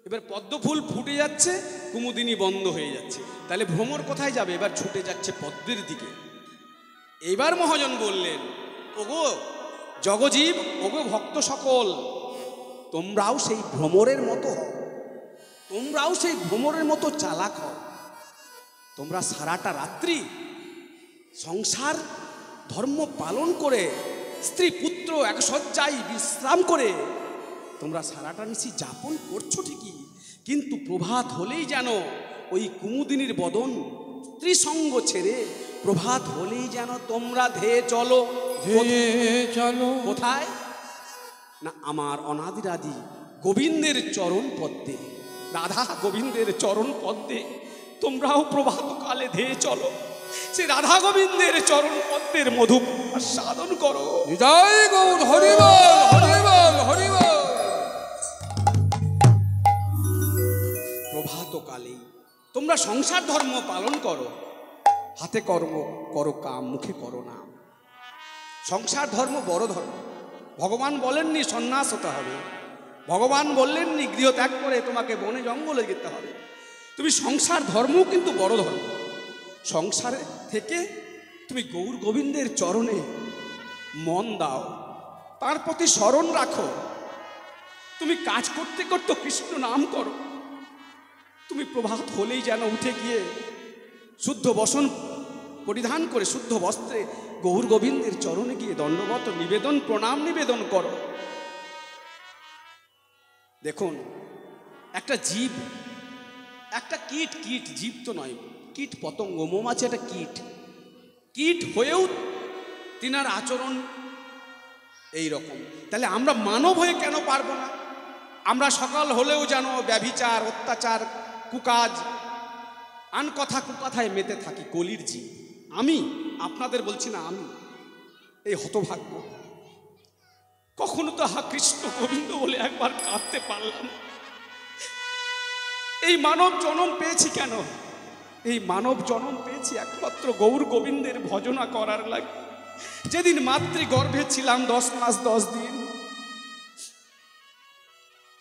এবার পদ্ম ফুল ফুটে যাচ্ছে, কুমুদিনী বন্ধ হয়ে যাচ্ছে, তাহলে ভ্রমর কোথায় যাবে? এবার ছুটে যাচ্ছে পদ্মের দিকে। এবার মহাজন বললেন, ওগো জগজীব, ওগো ভক্ত সকল, তোমরাও সেই ভ্রমরের মতো হও, তোমরাও সেই ভ্রমরের মতো চালাক হও। তোমরা সারাটা রাত্রি সংসার ধর্ম পালন করে, স্ত্রী পুত্র এক শয্যায় বিশ্রাম করে তোমরা সারাটা নিশি যাপন করছো ঠিকই, কিন্তু প্রভাত হলেই যেন ওই কুমুদিনীর বদন স্ত্রীসঙ্গ ছেড়ে প্রভাত হলেই যেন তোমরা ধেয়ে চলো। চলো কোথায়? না আমার অনাদিরাদি গোবিন্দের চরণ পদ্মে, রাধা গোবিন্দের চরণ পদ্মে তোমরাও প্রভাতকালে ধেয়ে চলো। সে রাধা গোবিন্দের চরণ পদ্মের মধু সাধন করো। জয় গৌর হরিবল হরিবল হরিবল। প্রভাতকালে তোমরা সংসার ধর্ম পালন করো, হাতে কর্ম করো কাম, মুখে করো নাম। সংসার ধর্ম বড় ধর্ম। ভগবান বলেননি সন্ন্যাস হতে হবে, ভগবান বললেননি গৃহ ত্যাগ করে তোমাকে বনে জঙ্গলে যেতে হবে। তুমি সংসার ধর্ম কিন্তু বড় ধর্ম। সংসারে থেকে তুমি গৌর গোবিন্দের চরণে মন দাও, তার প্রতি স্মরণ রাখো। তুমি কাজ করতে করতে কৃষ্ণ নাম করো। তুমি প্রভাত হলেই যেন উঠে গিয়ে শুদ্ধ বসন পরিধান করে শুদ্ধ বস্ত্রে গৌর গোবিন্দের চরণে গিয়ে দণ্ডবত নিবেদন, প্রণাম নিবেদন করো। দেখুন, একটা জীব, একটা কীট, কীট জীব তো নয়, কীট পতঙ্গ, মৌমাছি একটা কীট, কীট হয়েও তিনার আচরণ এই রকম। তাহলে আমরা মানব হয়ে কেন পারবো না? আমরা সকাল হলেও যেন ব্যভিচার, অত্যাচার, কুকাজ, আন কথা কুকথায় মেতে থাকি। কলির জীব আমি, আপনাদের বলছি না, আমি এই হতভাগ্য। কখনো তো হা কৃষ্ণ গোবিন্দ বলে একবার কাঁদতে পারলাম। এই মানব জনম পেয়েছি কেন? এই মানব জনম পেয়েছি একমাত্র গৌর গোবিন্দের ভজনা করার লাগে। যেদিন মাতৃগর্ভে ছিলাম 10 মাস 10 দিন,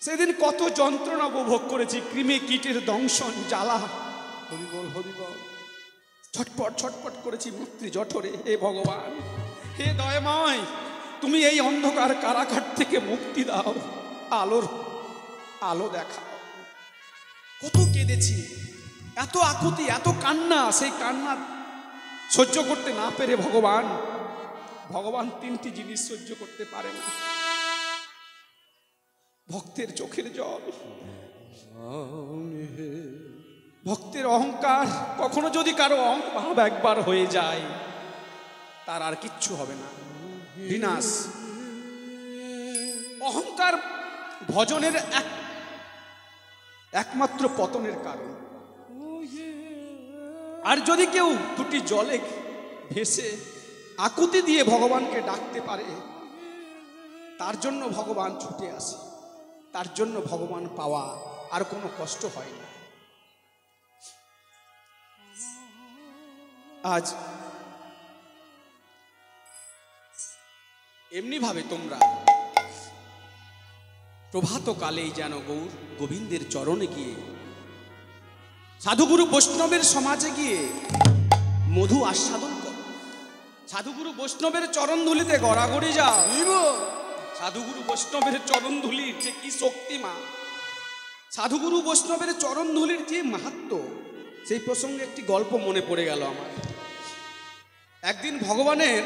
সেদিন কত যন্ত্রণা উপভোগ করেছি। কৃমি কীটের দংশন, জ্বালা, হরিবল হরিবল। ছটপট ছটপট করেছি মাতৃ জঠরে। হে ভগবান, হে দয়াময়, তুমি এই অন্ধকার কারাগার থেকে মুক্তি দাও, আলোর আলো দেখাও। কত কেঁদেছি, এত আকুতি, এত কান্না। সেই কান্না সহ্য করতে না পেরে ভগবান 3টি জিনিস সহ্য করতে পারে না। ভক্তের চোখের জল, ভক্তের অহংকার। কখনো যদি কারো অহংভাব একবার হয়ে যায়, তার আর কিচ্ছু হবে না, বিনাশ। অহংকার ভজনের একমাত্র পতনের কারণ। আর যদি কেউ দুটি জলে ভেসে আকুতি দিয়ে ভগবানকে ডাকতে পারে, তার জন্য ভগবান ছুটে আসে, তার জন্য ভগবান পাওয়া আর কোনো কষ্ট হয় না। আজ এমনি ভাবে তোমরা প্রভাতকালেই যেন গৌর গোবিন্দের চরণে গিয়ে, সাধুগুরু বৈষ্ণবের সমাজে গিয়ে মধু আস্বাদন করো। সাধুগুরু বৈষ্ণবের চরণ ধুলিতে গড়াগড়ি যাও। সাধুগুরু বৈষ্ণবের চরণ ধুলির যে কি শক্তি মা, সাধুগুরু বৈষ্ণবের চরণ ধুলির যে মাহাত্ম্য, সেই প্রসঙ্গে একটি গল্প মনে পড়ে গেল আমার। একদিন ভগবানের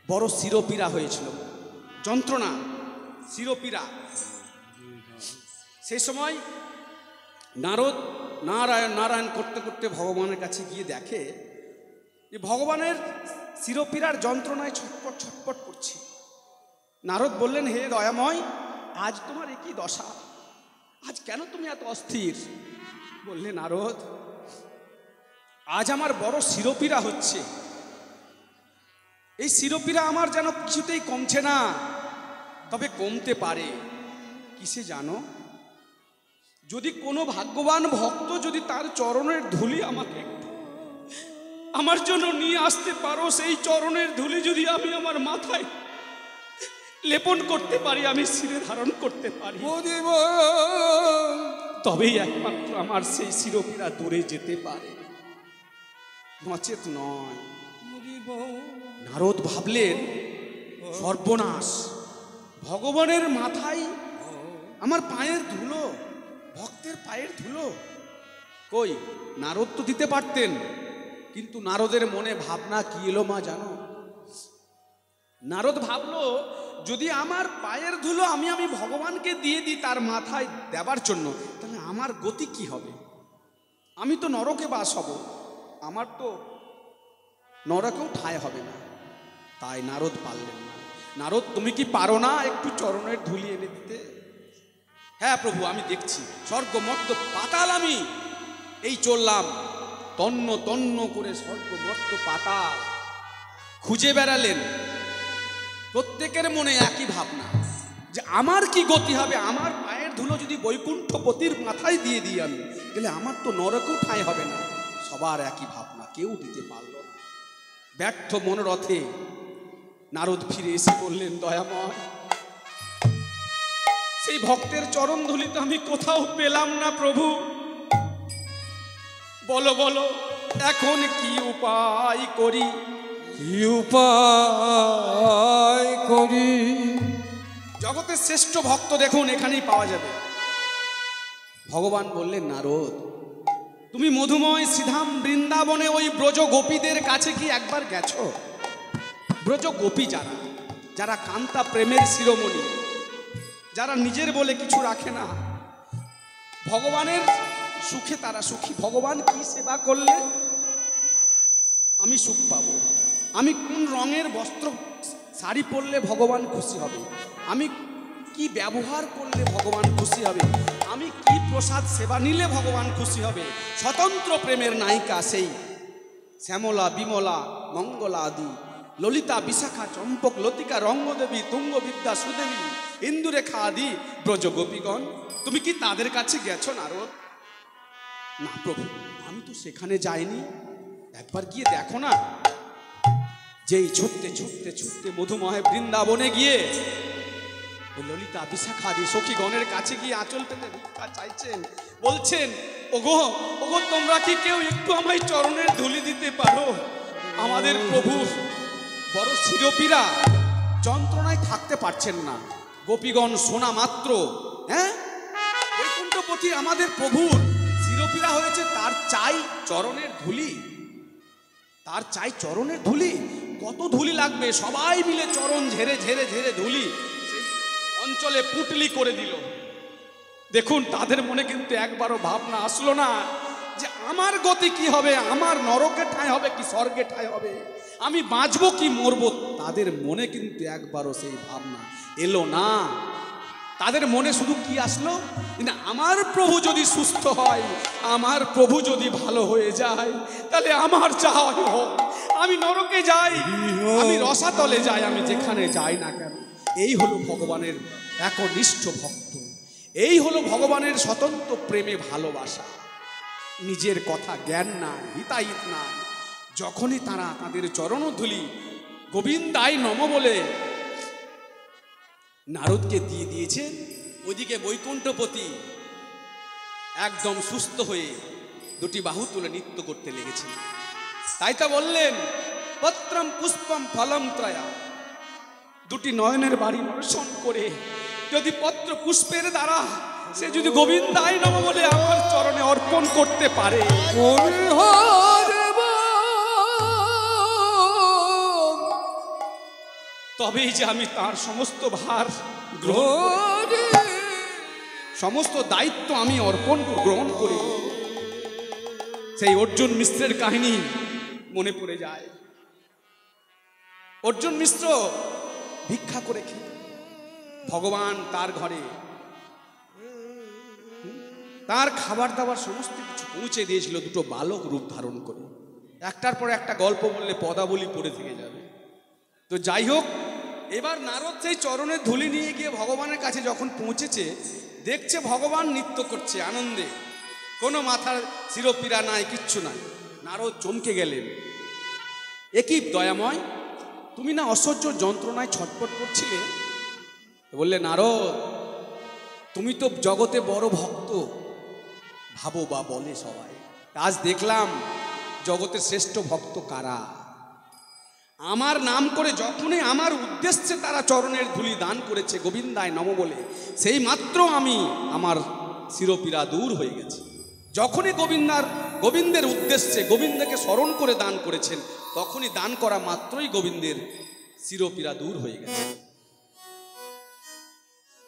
বড় শিরোপীড়া হয়েছিল, যন্ত্রণা, শিরোপীড়া। সেই সময় নারদ নারায়ণ নারায়ণ করতে করতে ভগবানের কাছে গিয়ে দেখে যে ভগবানের শিরোপীড়ার যন্ত্রণায় ছটপট ছটপট করছে। নারদ বললেন, হে দয়াময়, আজ তোমার একই দশা, আজ কেন তুমি এত অস্থির? বললে, নারদ, আজ আমার বড় শিরোপীড়া হচ্ছে। এই শিরোপীড়া আমার যেন কিছুতেই কমছে না, তবে কমতে পারে কিসে জানো? যদি কোনো ভাগ্যবান ভক্ত যদি তার চরণের ধুলি আমাকে আমার জন্য নিয়ে আসতে পারো, সেই চরণের ধুলি যদি আমি আমার মাথায় লেপন করতে পারি, আমি শিরে ধারণ করতে পারি, তবেই একমাত্র আমার সেই শিরোপীড়া দূরে যেতে পারে, নচেত নয়। নারদ ভাবলেন, সর্বনাশ, ভগবানের মাথায় আমার পায়ের ধুলো, ভক্তের পায়ের ধুলো। কই, নারদ তো দিতে পারতেন, কিন্তু নারদের মনে ভাবনা কি এলো মা জানো? নারদ ভাবলো, যদি আমার পায়ের ধুলো আমি ভগবানকে দিয়ে দিই তার মাথায় দেবার জন্য, তাহলে আমার গতি কি হবে? আমি তো নরকে বাস হব, আমার তো নরকেও ঠাঁই হবে না। তাই নারদ পারলেন না। নারদ, তুমি কি পারো না একটু চরণের ধুলি এনে দিতে? হ্যাঁ প্রভু, আমি দেখছি, স্বর্গ মর্ত পাতাল আমি এই চললাম, তন্ন তন্ন করে স্বর্গ মর্ত পাতাল খুঁজে বেড়ালেন। প্রত্যেকের মনে একই ভাবনা যে আমার কি গতি হবে, আমার পায়ের ধুলো যদি বৈকুণ্ঠপতির মাথায় দিয়ে দিই আমি, তাহলে আমার তো নরকেও ঠাঁই হবে না। সবার একই ভাবনা, কেউ দিতে পারল না। ব্যর্থ মনোরথে নারদ ফিরে এসে বললেন, দয়াময়, সেই ভক্তের চরণ ধুলি তো আমি কোথাও পেলাম না প্রভু, বলো বলো এখন কি উপায় করি? কি উপায় করি? জগতের শ্রেষ্ঠ ভক্ত দেখুন এখানেই পাওয়া যাবে। ভগবান বললেন, নারদ, তুমি মধুময় সিধাম বৃন্দাবনে ওই ব্রজ গোপীদের কাছে কি একবার গেছো? ব্রজ গোপী যারা, যারা কান্তা প্রেমের শিরোমণি, যারা নিজের বলে কিছু রাখে না, ভগবানের সুখে তারা সুখী। ভগবান কি সেবা করলে আমি সুখ পাবো, আমি কোন রঙের বস্ত্র শাড়ি পরলে ভগবান খুশি হবে, আমি কি ব্যবহার করলে ভগবান খুশি হবে, আমি কি প্রসাদ সেবা নিলে ভগবান খুশি হবে। স্বতন্ত্র প্রেমের নায়িকা সেই শ্যামলা, বিমলা, মঙ্গলা আদি, ললিতা, বিশাখা, চম্পক, লতিকা, রঙ্গদেবী, তুঙ্গবিদ্যা, সুদেবী, ইন্দুরেখা আদি ব্রজ গোপীগণ, তুমি কি তাদের কাছে গেছো নারদ? না প্রভু, আমি তো সেখানে যাইনি, একবার গিয়ে দেখো না। যেই ছুটতে ছুটতে ছুটতে মধুময় বৃন্দাবনে গিয়ে ওই ললিতা, বিশাখা আদি সখীগণের কাছে গিয়ে আঁচল পেতে ভিক্ষা চাইছেন, বলছেন, ওগো ওগো, তোমরা কি কেউ একটু আমায় চরণের ধুলি দিতে পারো? আমাদের প্রভু বড় শিরোপীড়া, যন্ত্রণায় থাকতে পারছেন না। গোপীগণ শোনা মাত্র, হ্যাঁ, বৈকুণ্ঠপতি আমাদের প্রভুর শিরোপীড়া হয়েছে, তার চাই চরণের ধুলি, তার চাই চরণের ধুলি। কত ধুলি লাগবে? সবাই মিলে চরণ ঝেড়ে ঝেড়ে ঝেড়ে ধুলি সেই অঞ্চলে পুটলি করে দিল। দেখুন, তাদের মনে কিন্তু একবারও ভাবনা আসলো না যে আমার গতি কি হবে, আমার নরকে ঠাঁই হবে কি স্বর্গে ঠাঁই হবে, আমি বাঁচবো কি মরবো। তাদের মনে কিন্তু একবারও সেই ভাবনা এলো না। তাদের মনে শুধু কি আসলো, না, আমার প্রভু যদি সুস্থ হয়, আমার প্রভু যদি ভালো হয়ে যায়, তাহলে আমার যা হয় হোক, আমি নরকে যাই, আমি রসাতলে যাই, আমি যেখানে যাই না কেন। এই হলো ভগবানের একনিষ্ঠ ভক্ত, এই হলো ভগবানের স্বতন্ত্র প্রেমে ভালোবাসা। নিজের কথা জ্ঞান না, হিতাহিত না। যখনই তারা তাদের চরণধূলি গোবিন্দায় নম বলে নারদকে দিয়ে দিয়েছে, ওইদিকে বৈকুণ্ঠপতি একদম সুস্থ হয়ে দুটি বাহু তুলে নৃত্য করতে লেগেছেন। তাই তো বললেন, পত্রম পুষ্পম ফলম ত্রয়া দুটি নয়নের বাড়ি দর্শন করে যদি পত্র পুষ্পের দ্বারা সে যদি গোবিন্দায় নম বলে আমার চরণে অর্পণ করতে পারে, তবেই যে আমি তার সমস্ত ভার গ্রহণ করে, সমস্ত দায়িত্ব আমি গ্রহণ করি। সেই অর্জুন মিশ্রের কাহিনী মনে পড়ে যায়। অর্জুন মিশ্র ভিক্ষা করে খেত, ভগবান তার ঘরে তার খাবার দাবার সমস্ত কিছু পৌঁছে দিয়েছিল দুটো বালক রূপ ধারণ করে। একটার পর একটা গল্প বললে পদাবলী পড়ে থেকে যাবে। তো যাই হোক, এবার নারদ সেই চরণের ধুলি নিয়ে গিয়ে ভগবানের কাছে যখন পৌঁছেছে, দেখছে ভগবান নৃত্য করছে আনন্দে, কোনো মাথার শিরোপীড়া নাই, কিচ্ছু নাই। নারদ চমকে গেলেন, এ কি দয়াময়, তুমি না অসহ্য যন্ত্রণায় ছটফট করছিলে? বললে, নারদ, তুমি তো জগতে বড় ভক্ত ভাবো বা বলে সবাই, আজ দেখলাম জগতের শ্রেষ্ঠ ভক্ত কারা। আমার নাম করে যখনই আমার উদ্দেশ্যে তারা চরণের ধুলি দান করেছে গোবিন্দায় নম বলে, সেই মাত্র আমার শিরোপীড়া দূর হয়ে গেছে। যখনই গোবিন্দের উদ্দেশ্যে গোবিন্দকে স্মরণ করে দান করেছেন, তখনই দান করা মাত্রই গোবিন্দের শিরোপীড়া দূর হয়ে গেছে।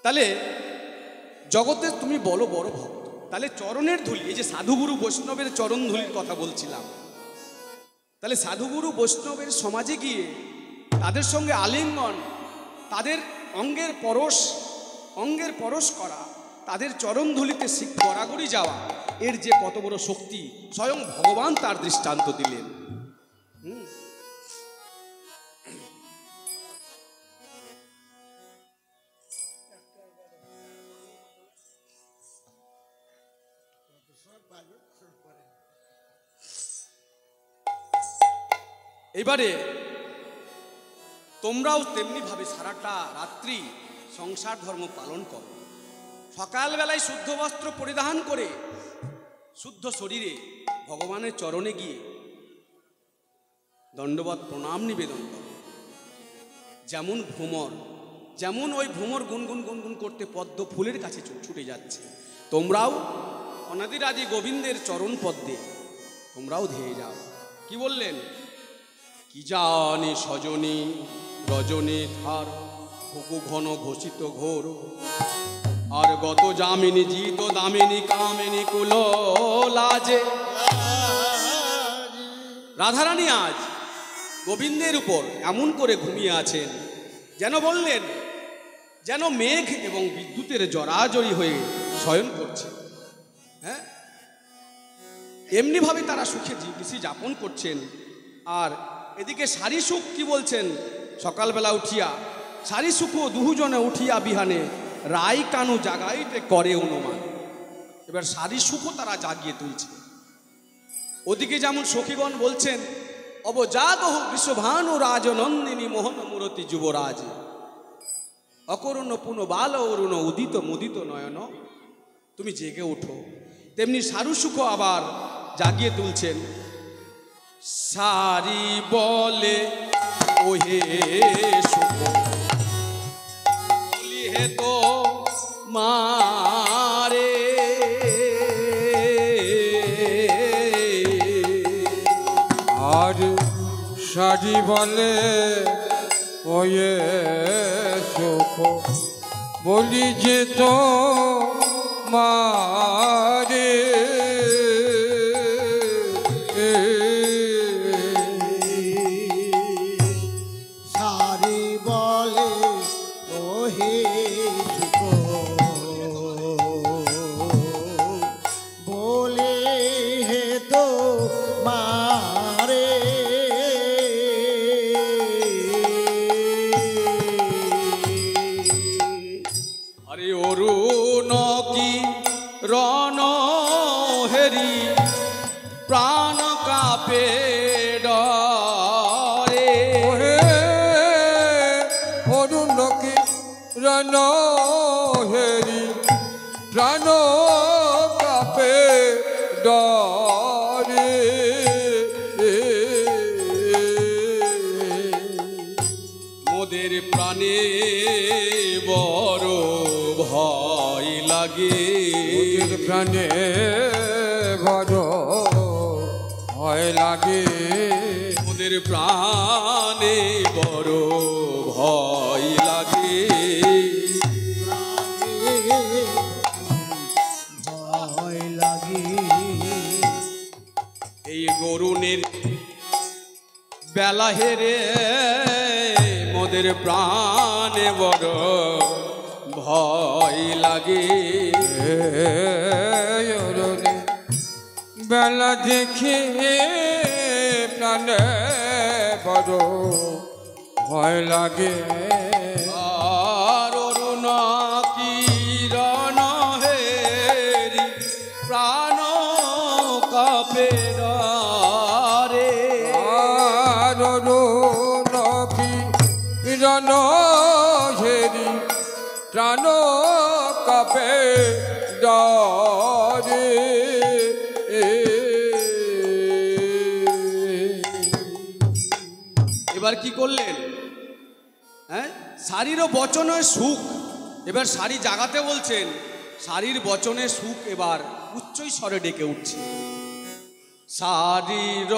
তাহলে জগতে তুমি বলো বড় ভক্ত, তাহলে চরণের ধুলি, এই যে সাধুগুরু বৈষ্ণবের চরণ ধুলির কথা বলছিলাম, তাহলে সাধুগুরু বৈষ্ণবের সমাজে গিয়ে তাদের সঙ্গে আলিঙ্গন, তাদের অঙ্গের পরশ করা, তাদের চরণ ধুলিতে গড়াগড়ি যাওয়া, এর যে কত বড় শক্তি স্বয়ং ভগবান তার দৃষ্টান্ত দিলেন। এবারে তোমরাও তেমনি ভাবে সারাটা রাত্রি সংসার ধর্ম পালন করো। সকালবেলায় শুদ্ধ বস্ত্র পরিধান করে শুদ্ধ শরীরে ভগবানের চরণে গিয়ে দণ্ডবত প্রণাম নিবেদন করো। যেমন ওই ভ্রমর গুনগুন গুনগুন করতে পদ্ম ফুলের কাছে ছুটে যাচ্ছে, তোমরাও অনাদিরাদি গোবিন্দের চরণ পদ্মে তোমরাও ধেয়ে যাও। কি বললেন? কি জানি সজনী রজনী ধার ভুকু ঘন ঘোষিত ঘোর, আর গত যামিনী জিত দামিনী কামিনী কুল লাজে। রাধারানী আজ গোবিন্দের উপর এমন করে ঘুমিয়ে আছেন, যেন বললেন যেন মেঘ এবং বিদ্যুতের জরাজরি হয়ে শয়ন করছে। হ্যাঁ, এমনিভাবে তারা সুখে যাপন করছেন। আর এদিকে সারিসুখ কি বলছেন? সকালবেলা উঠিয়া সারিসুখ দুজনে উঠিয়া বিহানে রাই কানু জাগাইতে করে অনুমান। এবার সারিসুখও তারা জাগিয়ে তুলছে। ওদিকে যেমন সখীগণ বলছেন, অবজাগহ বিশ্বভানু রাজনন্দিনী মোহন মূরতি যুবরাজ, অকরুণ পুন বাল অরুণ উদিত মুদিত নয়ন, তুমি জেগে ওঠো। তেমনি সারুসুখ আবার জাগিয়ে তুলছেন। সারি বলে ওহে সুখ বলি হে তো মারে, আর সারি বলে ওয়ে সুখ বলি যে তো মারে। সারি বলে ওহে সুখ বলে হে তো মারে, আরে অরুণ কি রণ হেরি প্রাণ কাপে ডরে, অরুণ কি রণ হেরি প্রাণ কাপে ডরে। মোদের প্রাণে প্রাণে বড় ভয় লাগে, মোদের প্রাণে বড় ভয় লাগে। ভয় লাগে এই গরুনের বেলা হেরে মোদের প্রাণে বড় ভয় লাগে। বেলা দেখে প্রাণে বড় ভয় লাগে, আর অরুণ কিরণ হেরি প্রাণ কাপে রে। আর কিরণ হেরি প্রাণ কাপে ডরে। এবার কি করলেন? হ্যাঁ, শারীর ও বচনের সুখ এবার শাড়ি জাগাতে বলছেন। শাড়ির বচনে সুখ এবার উচ্চই স্বরে ডেকে উঠছে। শারীর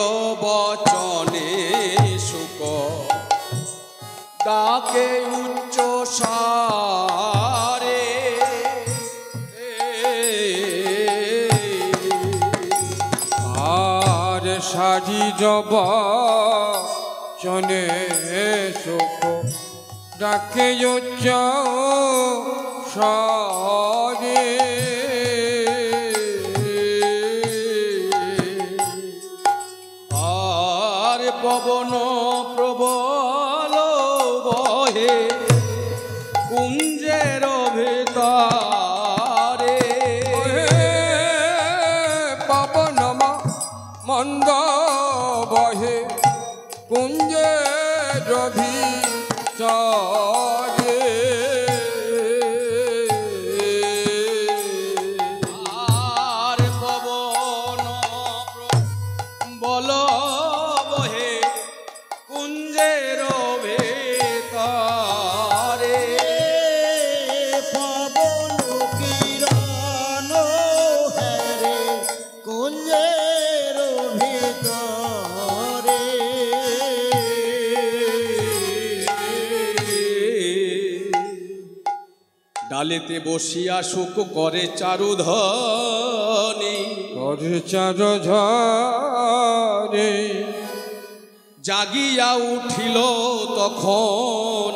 বচনে সুখ ডাকে উচ্চ সারে। আর সাজি জব চনে সুখ ডাকে উচ্চ স্বরে। আর পবন প্রবল বহে কুঞ্জের ভেতরে। পবন মন্দ বহে কুঞ্জের ভিতরে। আর পবন বল বহে কুঞ্জের ভেতরে। পবন কিরণ হেরে কুঞ্জের ভিতরে। ডালেতে বসিয়া সুখ করে চারুধনি। করে চারধারে জাগিয়া উঠিল তখন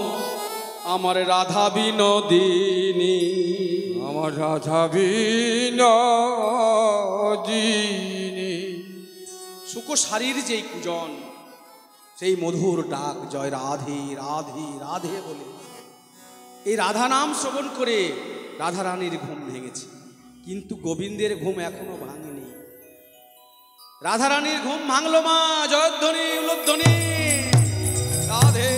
আমার রাধা বিনোদিনী। আমার রাধা বিনোদিনী। সুখ শারীর যেই কুজন, সেই মধুর ডাক জয় রাধে রাধে রাধে বলে এই রাধা নাম শ্রবণ করে রাধারানীর ঘুম ভেঙেছে। কিন্তু গোবিন্দের ঘুম এখনো ভাঙেনি। রাধারানীর ঘুম ভাঙলো মা জয়ধ্বনি উলধ্বনি রাধে